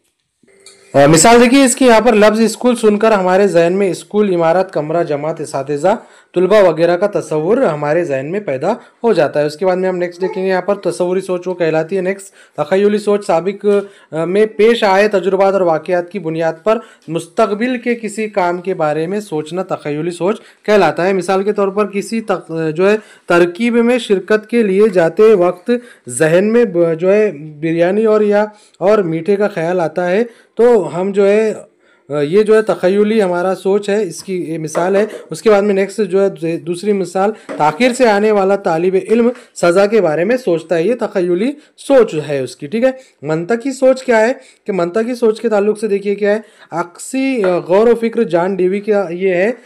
मिसाल देखिए इसकी, यहाँ पर लफ्ज स्कूल सुनकर हमारे जहन में स्कूल, इमारत, कमरा, जमात, इसातिज़ा, तुलबा वगैरह का तस्वुर हमारे जहन में पैदा हो जाता है। उसके बाद में हम नेक्स्ट देखेंगे यहाँ पर तस्वुरी सोच वो कहलाती है। नेक्स्ट तखय्युली सोच साबिक में पेश आए तजुर्बात और वाक़यात की बुनियाद पर मुस्तकबिल के किसी काम के बारे में सोचना तखय्युली सोच कहलाता है। मिसाल के तौर पर किसी जो है तरकीब में शिरकत के लिए जाते वक्त जहन में जो है बिरयानी और मीठे का ख्याल आता है तो हम जो है ये जो है तखय्युली हमारा सोच है, इसकी ये मिसाल है। उसके बाद में नेक्स्ट जो है दूसरी मिसाल, ताखिर से आने वाला तालिब इल्म सज़ा के बारे में सोचता है, ये तखय्युली सोच है उसकी। ठीक है। मंतकी सोच क्या है कि मंतकी सोच के ताल्लुक से देखिए क्या है, अक्सी गौर व फिक्र जॉन डेवी का ये है।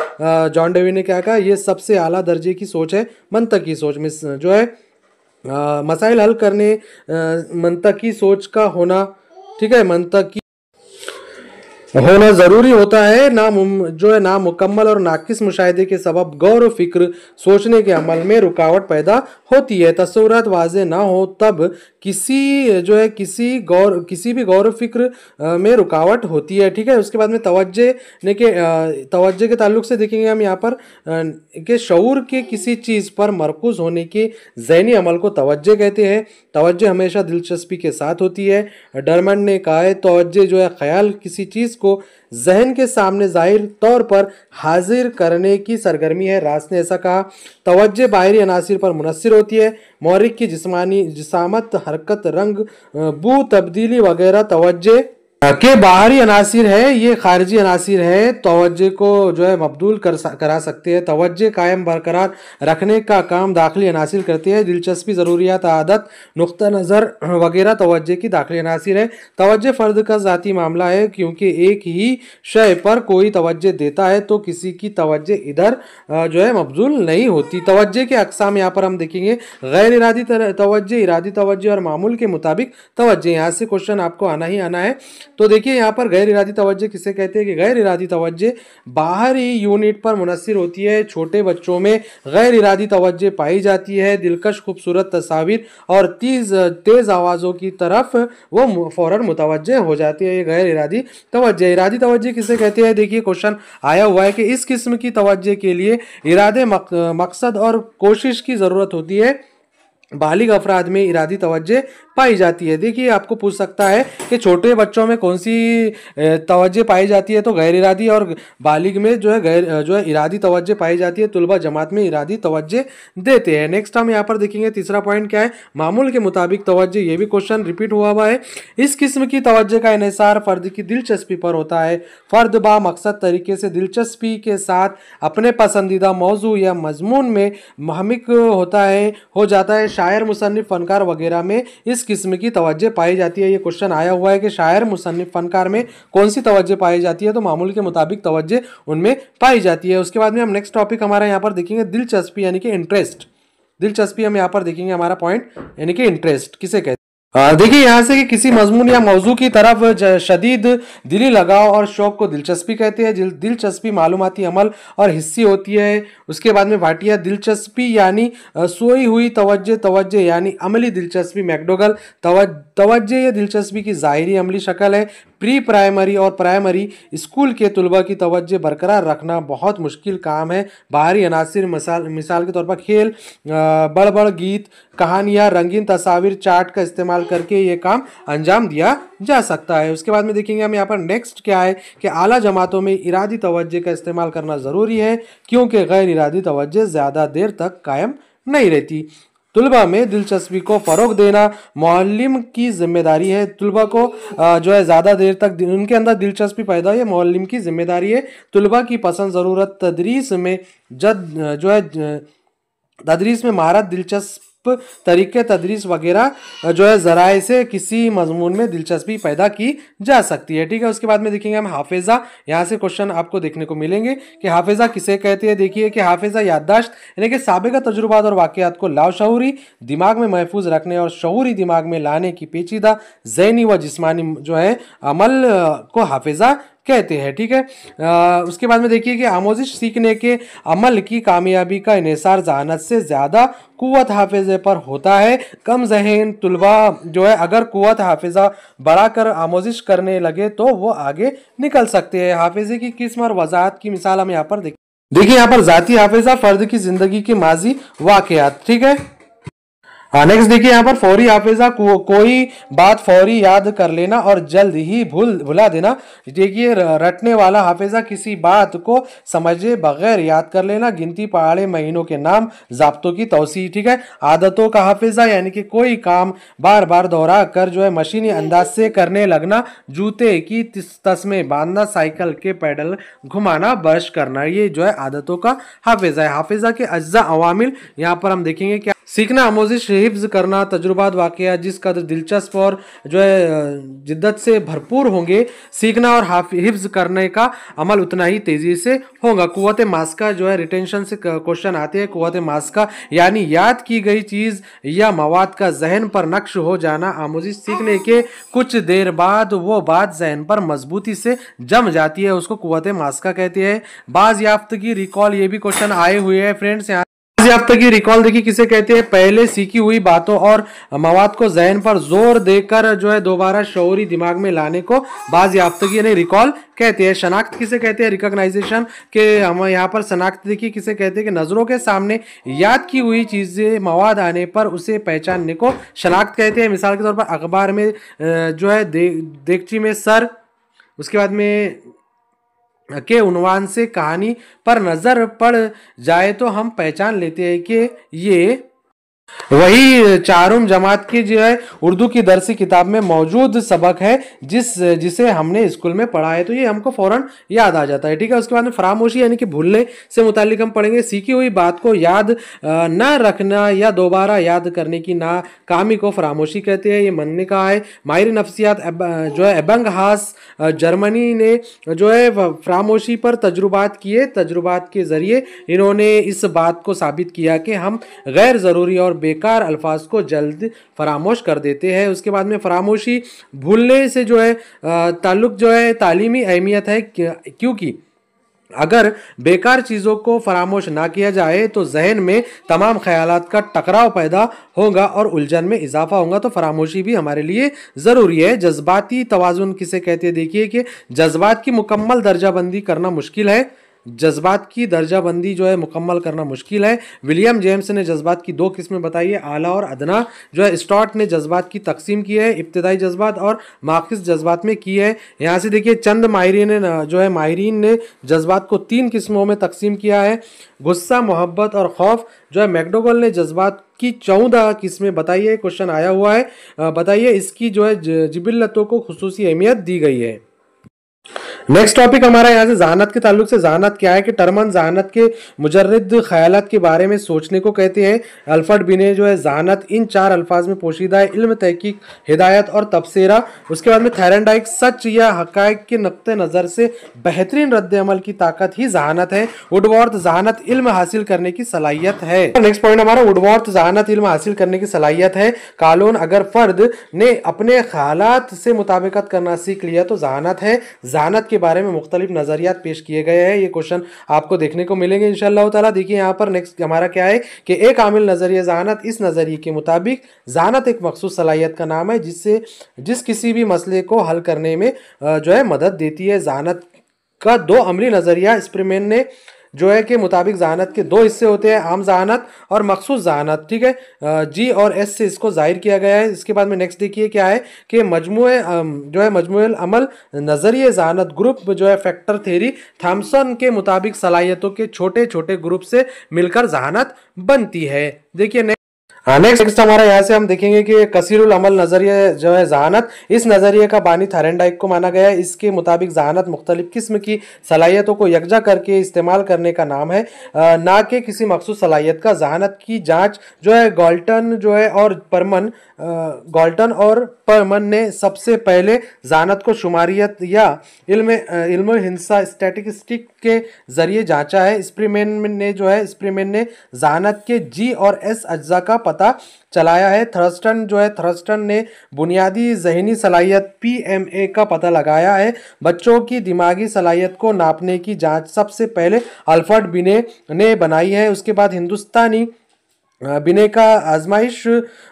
जॉन डेवी ने क्या कहा, ये सबसे आला दर्जे की सोच है मंतकी सोच में जो है मसाइल हल करने मंतकी सोच का होना, ठीक है, मंतकी होना ज़रूरी होता है। जो है नामुकम्मल और नाकिस मुशाहिदे के सबब गौर व फिक्र सोचने के अमल में रुकावट पैदा होती है। तस्वुरात वाज़े ना हो तब किसी भी गौर व फिक्र में रुकावट होती है। ठीक है। उसके बाद में तवज्जे के ताल्लुक से देखेंगे हम यहाँ पर कि शऊर के किसी चीज़ पर मरकूज़ होने के ज़हनी अमल को तवज्जे कहते हैं। तवज्जे हमेशा दिलचस्पी के साथ होती है। डरमंड ने कहा है तवज्जे जो है ख्याल किसी चीज़ को जहन के सामने जाहिर तौर पर हाजिर करने की सरगर्मी है। रास ने ऐसा कहा। तवज्जे बाहरी अनासिर पर मुनस्सिर होती है। मौरिक की जिसामत, हरकत, रंग, बू, तब्दीली वगैरह तवज्जे के बाहरी अनासिर है, ये खारजी अनासिर है। तवज्जे को जो है मबदूल करा सकते हैं। तवज्जे कायम बरकरार रखने का काम दाखिली अनासिर करते हैं। दिलचस्पी, ज़रूरियात, आदत, नुक्ता नज़र वगैरह तवज्जे की दाखिली अनासिर है। तवज्जे फ़र्द का ज़ाती मामला है, क्योंकि एक ही शय पर कोई तवज्जे देता है तो किसी की तवज्जे इधर जो है मबदूल नहीं होती। तवज्जे के अक़साम यहाँ पर हम देखेंगे, गैर इरादी तवज्जे, इरादी तवज्जे और मामूल के मुताबिक तवज्जे। यहाँ से क्वेश्चन आपको आना ही आना है। तो देखिए यहाँ पर गैर इरादी तवज्जो किसे कहते हैं कि गैर इरादी तवज्जो बाहरी यूनिट पर मुनहसर होती है। छोटे बच्चों में गैर इरादी तवज्जो पाई जाती है। दिलकश खूबसूरत तस्वीर और तेज आवाज़ों की तरफ वो फौरन मुतवज्जे हो जाती है। ये गैर इरादी तवज्जो। इरादी तवज्जो किसे कहते हैं, देखिए क्वेश्चन आया हुआ है कि इस किस्म की तवज्जो के लिए इरादे, मकसद और कोशिश की ज़रूरत होती है। बालिग अफराद में इरादी तवज्जो पाई जाती है। देखिए आपको पूछ सकता है कि छोटे बच्चों में कौन सी तवज्जो पाई जाती है, तो गैर इरादी, और बालिग में जो है इरादी तवज्जो पाई जाती है। तुलबा जमात में इरादी तवज्जो देते हैं। नेक्स्ट हम यहाँ पर देखेंगे तीसरा पॉइंट क्या है, मामूल के मुताबिक तवज्जो। ये भी क्वेश्चन रिपीट हुआ है। इस किस्म की तवज्जो का इन्हिसार फ़र्द की दिलचस्पी पर होता है। फ़र्द बा मकसद तरीके से दिलचस्पी के साथ अपने पसंदीदा मौजू या मजमून में मुहम्मिक हो जाता है। शायर, मुसन्निफ, फनकार वगैरह में इस किस्म की तवज्जो पाई जाती है। ये क्वेश्चन आया हुआ है कि शायर, मुसन्निफ, फनकार में कौन सी तवज्जो पाई जाती है, तो मामूल के मुताबिक तवज्जो उनमें पाई जाती है। उसके बाद में हम नेक्स्ट टॉपिक हमारा यहाँ पर देखेंगे दिलचस्पी यानी कि इंटरेस्ट। दिलचस्पी हम यहाँ पर देखेंगे हमारा पॉइंट यानी कि इंटरेस्ट किसे कहते हैं। देखिए यहाँ से कि किसी मजमून या मौजू की तरफ शदीद दिली लगाव और शौक को दिलचस्पी कहते हैं। दिलचस्पी मालूमाती अमल और हिस्सी होती है। उसके बाद में वाटिया दिलचस्पी यानी सोई हुई तवज्जो यानी अमली दिलचस्पी। मैकडोगल तवज्जो या दिलचस्पी की ज़ाहिरी अमली शक्ल है। प्री प्राइमरी और प्राइमरी स्कूल के तलबा की तवज्जो बरकरार रखना बहुत मुश्किल काम है। बाहरी अनासिर मिसाल के तौर पर खेल, बड़ गीत, कहानियाँ, रंगीन तस्वीर, चार्ट का इस्तेमाल करके ये काम अंजाम दिया जा सकता है। उसके बाद में देखेंगे हम यहाँ पर नेक्स्ट क्या है कि आला जमातों में इरादी तवज्जो का इस्तेमाल करना ज़रूरी है क्योंकि गैर इरादी तवज्जो ज़्यादा देर तक कायम नहीं रहती। तुलबा में दिलचस्पी को फ़रोग देना मौल्लिम की जिम्मेदारी है। तुलबा को जो है ज़्यादा देर तक उनके अंदर दिलचस्पी पैदा है, मौल्लिम की जिम्मेदारी है। तुलबा की पसंद ज़रूरत तदरीस में तदरीस में महारत, दिलचस्प तरीके तदरीस वगैरह जो है ज़राए से किसी मजमून में दिलचस्पी पैदा की जा सकती है। ठीक है, उसके बाद में देखेंगे हम हाफिज़ा। यहाँ से क्वेश्चन आपको देखने को मिलेंगे कि हाफिज़ा किसे कहते हैं। देखिए कि हाफिज़ा याददाश्त यानी कि साबिक़ा तजुर्बात और वाक़यात को लाशऊरी दिमाग में महफूज रखने और शऊरी दिमाग में लाने की पेचीदा ज़हनी व जिस्मानी जो है अमल को हाफिज़ा कहते हैं। ठीक है, उसके बाद में देखिए कि आमोजिश सीखने के अमल की कामयाबी का इन्हिसार ज़हानत से ज़्यादा कुव्वत हाफिज़े पर होता है। कम ज़हन तुलबा जो है अगर कुव्वत हाफिज़ा बढ़ाकर आमोजिश करने लगे तो वो आगे निकल सकते हैं। हाफिज़े की किस्म और वजाहत की मिसाल हम यहाँ पर देखिए यहाँ पर ज़ाती हाफिज़ा, फ़र्द की ज़िंदगी के माजी वाक़यात। ठीक है, नेक्स्ट देखिए यहाँ पर फौरी हाफिज़ा कोई बात फौरी याद कर लेना और जल्द ही भुला देना। देखिए रटने वाला हाफिज़ा किसी बात को समझे बगैर याद कर लेना। गिनती, पहाड़े, महीनों के नाम, ज़ाब्तों की तौसी। ठीक है, आदतों का हाफिज़ा यानी कि कोई काम बार बार दोहरा कर जो है मशीनी अंदाज से करने लगना। जूते की तस्में बांधना, साइकिल के पैडल घुमाना, ब्रश करना, ये जो है आदतों का हाफिज़ा है। हाफिज़ा के अज्जा अवामिल यहाँ पर हम देखेंगे क्या, सीखना, आमोजिश, हिफ्ज करना, तजुर्बात, वाक़या जिस कदर दिलचस्प और जो है जिद्दत से भरपूर होंगे, सीखना और हिफ्ज करने का अमल उतना ही तेज़ी से होगा। कुव्वत मास्का जो है रिटेंशन से क्वेश्चन आते हैं। कुव्वत मास्का यानी याद की गई चीज़ या मवाद का जहन पर नक्श हो जाना। आमोजिश सीखने के कुछ देर बाद वो बात जहन पर मजबूती से जम जाती है, उसको कुव्वत मास्का कहते हैं। बाज़याफ्तगी, रिकॉल, ये भी क्वेश्चन आए हुए हैं फ्रेंड्स। यहाँ बाज़याफ्तगी रिकॉल देखिए किसे कहते हैं, पहले सीखी हुई बातों और मवाद को जहन पर जोर देकर जो है दोबारा शऊरी दिमाग में लाने को बाज़याफ्तगी यानी रिकॉल कहते हैं। शनाख्त किसे कहते हैं, रिकॉग्नाइजेशन के हम यहाँ पर शनाख्त देखिए किसे कहते हैं कि नज़रों के सामने याद की हुई चीज़ें मवाद आने पर उसे पहचानने को शनाख्त कहते हैं। मिसाल के तौर पर अखबार में जो है देगची में सर, उसके बाद में के उन्वान से कहानी पर नज़र पड़ जाए तो हम पहचान लेते हैं कि ये वही चारुम जमात की जो है उर्दू की दरसी किताब में मौजूद सबक है जिसे हमने स्कूल में पढ़ा है, तो ये हमको फौरन याद आ जाता है। ठीक है, उसके बाद में फरामोशी यानी कि भूलने से मुतालिक हम पढ़ेंगे। सीखी हुई बात को याद ना रखना या दोबारा याद करने की नाकामी को फरामोशी कहते हैं। ये मनने का है। माहिर नफ्सियात जो है एबंगहास जर्मनी ने जो है फरामोशी पर तजुर्बात किए। तजुर्बात के ज़रिए इन्होंने इस बात को साबित किया कि हम गैर ज़रूरी और बेकार अल्फाज को जल्द फरामोश कर देते हैं। उसके बाद में फरामोशी भूलने से जो है ताल्लुक जो है तालीमी अहमियत है, क्योंकि अगर बेकार चीज़ों को फरामोश ना किया जाए तो जहन में तमाम ख्यालात का टकराव पैदा होगा और उलझन में इजाफा होगा। तो फरामोशी भी हमारे लिए ज़रूरी है। जज्बाती तवाज़ुन किसे कहते हैं? देखिए कि जज्बात की मुकम्मल दर्जाबंदी करना मुश्किल है। जज्बात की दर्जाबंदी जो है मुकम्मल करना मुश्किल है। विलियम जेम्स ने जज्बात की दो किस्में बताई है, आला और अदना। जो है स्टॉट ने जज्बात की तकसीम की है, इब्तदाई जज्बात और माखिस जज्बात में की है। यहाँ से देखिए चंद माहिरीन ने जज्बात को 3 किस्मों में तकसीम किया है, गुस्सा, मोहब्बत और खौफ। जो है मैकडोगल ने जज्बात की 14 किस्में बताई है। क्वेश्चन आया हुआ है, बताइए इसकी जो है जिबिल्लतों को खुसूसी अहमियत दी गई है। नेक्स्ट टॉपिक हमारा यहाँ से जहानत के ताल्लुक से। जहानत क्या है कि टर्मन जहानत के मुजर्रद ख्यालात के बारे में सोचने को कहते हैं। अल्फ्रेड बिने जो है जहानत इन 4 अल्फाज में पोशीदा है, इल्म, तहकीक, हिदायत और तबसरा। उसके बाद में थैरनडाइक सच या हकायक के नक्ते नज़र से बेहतरीन रद्द अमल की ताकत ही जहानत है। वुडवर्थ जहानत इल्म हासिल करने की सलाहियत है। नेक्स्ट पॉइंट हमारा वुडवर्थ जहानत इल्म हासिल करने की सलाहियत है। कालोन अगर फर्द ने अपने ख्यालात से मुताबिकत करना सीख लिया तो जहानत है। जहानत के बारे में मुख्तलिफ नजरियात पेश किए गए हैं। ये क्वेश्चन आपको देखने को मिलेंगे इंशाअल्लाह ताला। देखिए यहाँ पर नेक्स्ट हमारा क्या है कि एक आमिल नजरिया जहानत, इस नजरिए के मुताबिक जहानत एक मखसूस सलाहियत का नाम है जिस किसी भी मसले को हल करने में जो है मदद देती है। जहानत का 2 अमली नजरिया स्प्रीमेन ने जो है के मुताबिक जहानत के 2 हिस्से होते हैं, आम जहानत और मखसूस जहानत। ठीक है, जी और एस से इसको जाहिर किया गया है। इसके बाद में नेक्स्ट देखिए क्या है कि मजमुअल अमल नजरिए जहानत ग्रुप जो है फैक्टर थ्योरी थॉमसन के मुताबिक सलाहियतों के छोटे छोटे ग्रुप से मिलकर जहानत बनती है। देखिए नेक्स्ट हमारा यहाँ से हम देखेंगे कि कसीरुल अमल नजरिया जो है जहानत, इस नजरिए का बानी थैरनडाइक को माना गया है। इसके मुताबिक जहानत मुख्तलिफ किस्म की सलाहियतों को यकजा करके इस्तेमाल करने का नाम है, ना कि किसी मखसूस सलाहियत का। जहानत की जांच जो है गॉल्टन और परमन ने सबसे पहले जहानत को शुमारियत या इल्म हिंसा स्टैटिस्टिक के जरिए जांचा है। स्प्रीमेन ने जहानत के जी और एस अज्जा का पता चलाया है। थर्स्टन ने बुनियादी जहनी सलाहियत PMA का पता लगाया है। बच्चों की दिमागी सलाहियत को नापने की जांच सबसे पहले अल्फ्रेड बिने ने बनाई है। उसके बाद हिंदुस्तानी बिने का आजमाइश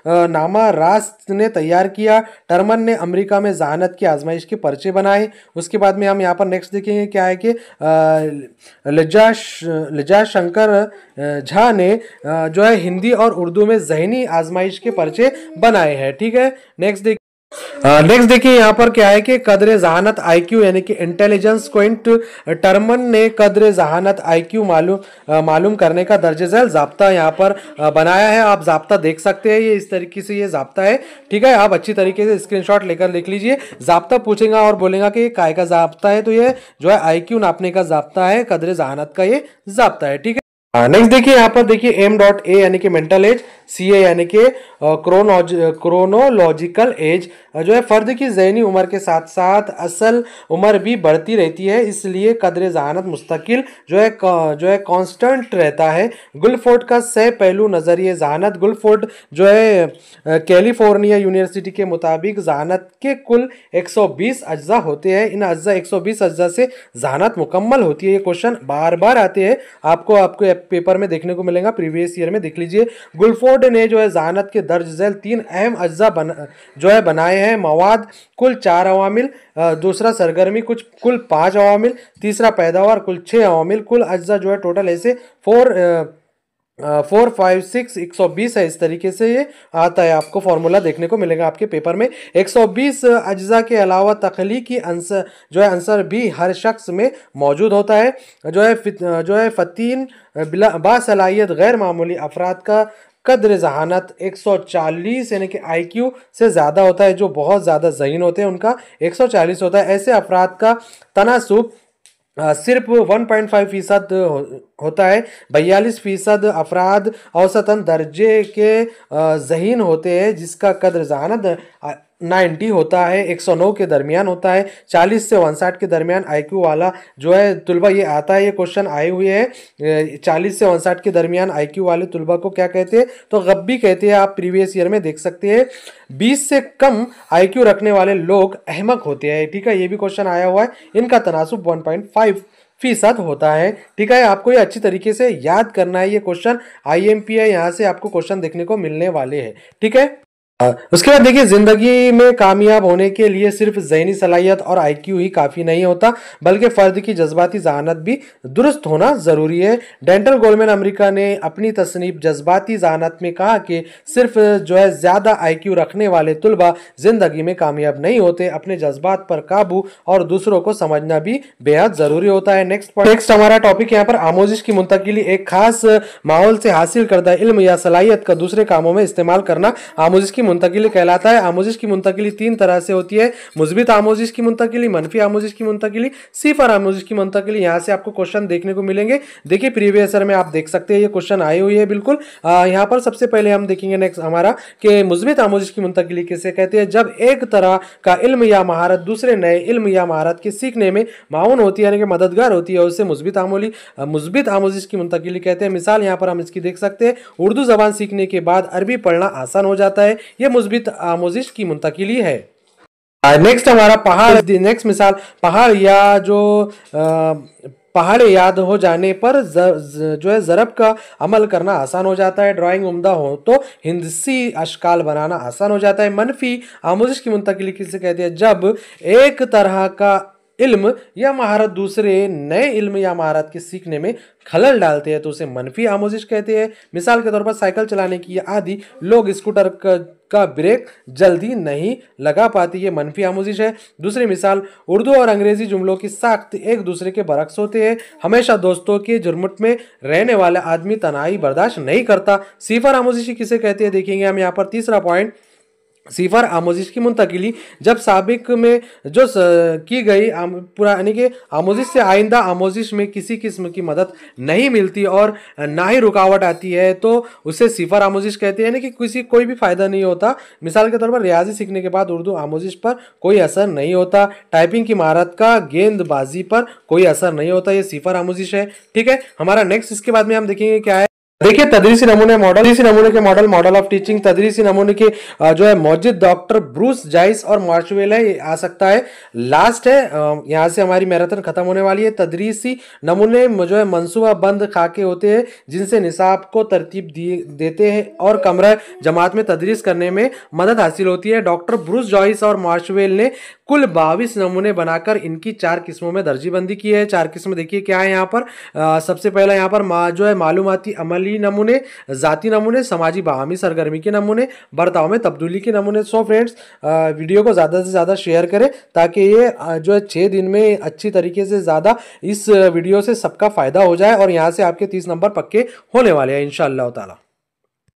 नामा रास्त ने तैयार किया। टर्मन ने अमेरिका में जहानत की आजमाइश के पर्चे बनाए। उसके बाद में हम यहाँ पर नेक्स्ट देखेंगे क्या है कि लिजा शंकर झा ने जो है हिंदी और उर्दू में जहनी आजमाइश के पर्चे बनाए हैं। ठीक है, नेक्स्ट देखिए यहाँ पर क्या है कि कदर जहानत IQ यानी कि इंटेलिजेंस क्वेंट। टर्मन ने कदर जहानत IQ मालूम करने का दर्जे झेल जाब्ता यहाँ पर बनाया है। आप जाब्ता देख सकते हैं, ये इस तरीके से ये जाब्ता है। ठीक है, आप अच्छी तरीके से स्क्रीनशॉट लेकर लिख लीजिए। जाब्ता पूछेगा और बोलेगा कि ये काय का जाब्ता है, तो ये जो है IQ नापने का जाब्ता है, कदर जहानत का ये जाब्ता है। ठीक है, नेक्स्ट देखिए यहाँ पर देखिए M.A यानी कि मेंटल एज, CA यानी कि क्रोनोलॉजिकल एज। जो है फर्द की ज़हनी उम्र के साथ साथ असल उम्र भी बढ़ती रहती है, इसलिए कदर जहानत मुस्तकिल जो है कांस्टेंट रहता है। गुलफोर्ड का सह पहलू नजरिए जहानत। गुलफोर्ड जो है कैलिफोर्निया यूनिवर्सिटी के मुताबिक जहानत के कुल 120 अज्जा होते हैं। इन 120 अज्जा से जहानत मुकम्मल होती है। ये क्वेश्चन बार बार आते हैं, आपको पेपर में देखने को मिलेगा, प्रीवियस ईयर में देख लीजिए। गुलफोर्ड ने जो है जहानत के दर्ज झेल 3 अहम अज्जा बनाए हैं। मवाद कुल 4 अवामिल, दूसरा सरगर्मी कुल 5 अवामिल, तीसरा पैदावार कुल 6 अवामिल। कुल अज्जा जो है टोटल ऐसे 4 5 6 120 है। इस तरीके से ये आता है, आपको फॉर्मूला देखने को मिलेगा आपके पेपर में। 120 अज्जा के अलावा तख्लीकी अंसर भी हर शख्स में मौजूद होता है। जो है फतीन बासलाहियत गैर मामूली अफराद का कदर जहानत 140 यानी कि IQ से ज़्यादा होता है। जो बहुत ज़्यादा ज़हीन होते हैं उनका 140 होता है। ऐसे अफराद का तनासुब सिर्फ 1.5% होता है। 42% अफराद औसतन दर्जे के ज़हीन होते हैं, जिसका कदर जहानत 90 होता है, 109 के दरमियान होता है, 40 से 59 के दरमियान आईक्यू वाला जो है तुलबा ये आता है। ये क्वेश्चन आए हुए हैं 40 से 59 के दरमियान आईक्यू वाले तुलबा को क्या कहते हैं, तो गब्बी कहते हैं। आप प्रीवियस ईयर में देख सकते हैं। 20 से कम आईक्यू रखने वाले लोग अहमक होते हैं, ठीक है, ये भी क्वेश्चन आया हुआ है। इनका तनासुब 1.5% होता है, ठीक है। आपको ये अच्छी तरीके से याद करना है। ये क्वेश्चन IMP है, यहाँ से आपको क्वेश्चन देखने को मिलने वाले हैं, ठीक है। उसके बाद देखिए, जिंदगी में कामयाब होने के लिए सिर्फ ज़हनी सलाहियत और IQ ही काफ़ी नहीं होता, बल्कि फ़र्द की जज्बाती ज़हानत भी दुरुस्त होना ज़रूरी है। डेंटल गोल्डमैन अमेरिका ने अपनी तसनीफ जज्बाती ज़हानत में कहा कि सिर्फ जो है ज़्यादा IQ रखने वाले तुलबा ज़िंदगी में कामयाब नहीं होते। अपने जज्बात पर काबू और दूसरों को समझना भी बेहद ज़रूरी होता है। नेक्स्ट हमारा टॉपिक यहाँ पर आमोजिश की मुंतकिली। एक खास माहौल से हासिल करदा इल्म या सलाहियत का दूसरे कामों में इस्तेमाल करना आमोजिश की मुंतकिली कहलाता है। आमोजिश की मुंतकिली 3 तरह से होती है, मुस्बित आमोजिश की मुंतकिली, मनफी आमोजिश की मुंतकिली, सिफर आमोजिश की मुंतकिली। यहाँ से आपको क्वेश्चन देखने को मिलेंगे। देखिए प्रीवियस ईयर में आप देख सकते हैं ये क्वेश्चन आए हुए हैं बिल्कुल। यहाँ पर सबसे पहले हम देखेंगे नेक्स्ट हमारा कि मुस्बित आमोजिश की मुंतकिली किसे कहते हैं, जब एक तरह का इल्म या महारत दूसरे नए इल्म या महारत के सीखने में माउन होती है, यानी कि मददगार होती है, उससे मुस्बित आमोजिश की मुंतकिली कहते हैं। मिसाल यहाँ पर हम इसकी देख सकते हैं, उर्दू जबान सीखने के बाद अरबी पढ़ना आसान हो जाता है, ये मुस्बित आमोजिश की मुंतकिली है। नेक्स्ट हमारा पहाड़। नेक्स्ट मिसाल, पहाड़ या जो पहाड़ याद हो जाने पर जो है ज़रब का अमल करना आसान हो जाता है। ड्राइंग उम्दा हो तो हिंदसी अशकाल बनाना आसान हो जाता है। मनफी आमोजिश की मुंतकिली किसे कहते हैं, जब एक तरह का इल्म या महारत दूसरे नए इल्म या महारत के सीखने में खलल डालते हैं, तो उसे मनफी आमोजिश कहते हैं। मिसाल के तौर पर साइकिल चलाने की आदि लोग स्कूटर का ब्रेक जल्दी नहीं लगा पाती, ये मनफी आमोजिश है। दूसरी मिसाल, उर्दू और अंग्रेजी जुमलों की साख्त एक दूसरे के बरक्स होते हैं। हमेशा दोस्तों के जुर्मुट में रहने वाला आदमी तनाई बर्दाश्त नहीं करता। सिफर आमोजिश किसे कहते हैं, देखेंगे हम यहाँ पर। तीसरा पॉइंट, सिफर आमोजिश की मुंतकिली, जब साबिक में जो की गई पूरा यानी कि आमोजिश से आइंदा आमोजिश में किसी किस्म की मदद नहीं मिलती और ना ही रुकावट आती है, तो उसे सिफर आमोजिश कहते हैं, यानी कि कोई भी फायदा नहीं होता। मिसाल के तौर पर रियाजी सीखने के बाद उर्दू आमोजिश पर कोई असर नहीं होता। टाइपिंग की महारत का गेंदबाजी पर कोई असर नहीं होता, ये सिफर आमोजिश है, ठीक है। हमारा नेक्स्ट इसके बाद में हम देखेंगे क्या है। देखिए तदरीसी नमूने मॉडल ऑफ टीचिंग। तदरीसी नमूने के जो है मौजूद डॉक्टर ब्रूस जाइस और मार्शवेल है, ये आ सकता है लास्ट है। यहाँ से हमारी मैराथन खत्म होने वाली है। तदरीसी नमूने जो है मंसूबा बंद खाके होते हैं, जिनसे निसाब को तरतीब देते हैं और कमरा जमात में तदरीस करने में मदद हासिल होती है। डॉक्टर ब्रूस जाइस और मार्शवेल ने कुल 22 नमूने बनाकर इनकी 4 किस्मों में दर्जीबंदी की है। 4 किस्में देखिए क्या है यहाँ पर। सबसे पहला यहाँ पर जो है मालूमाती अमली नमूने, जाती नमूने, समाजी बाहमी सरगर्मी के नमूने, बर्ताव में तब्दीली के नमूने। सो फ्रेंड्स, वीडियो को ज़्यादा से ज़्यादा शेयर करें ताकि ये जो है 6 दिन में अच्छी तरीके से ज़्यादा इस वीडियो से सबका फ़ायदा हो जाए और यहाँ से आपके 30 नंबर पक्के होने वाले हैं इंशाअल्लाह ताला।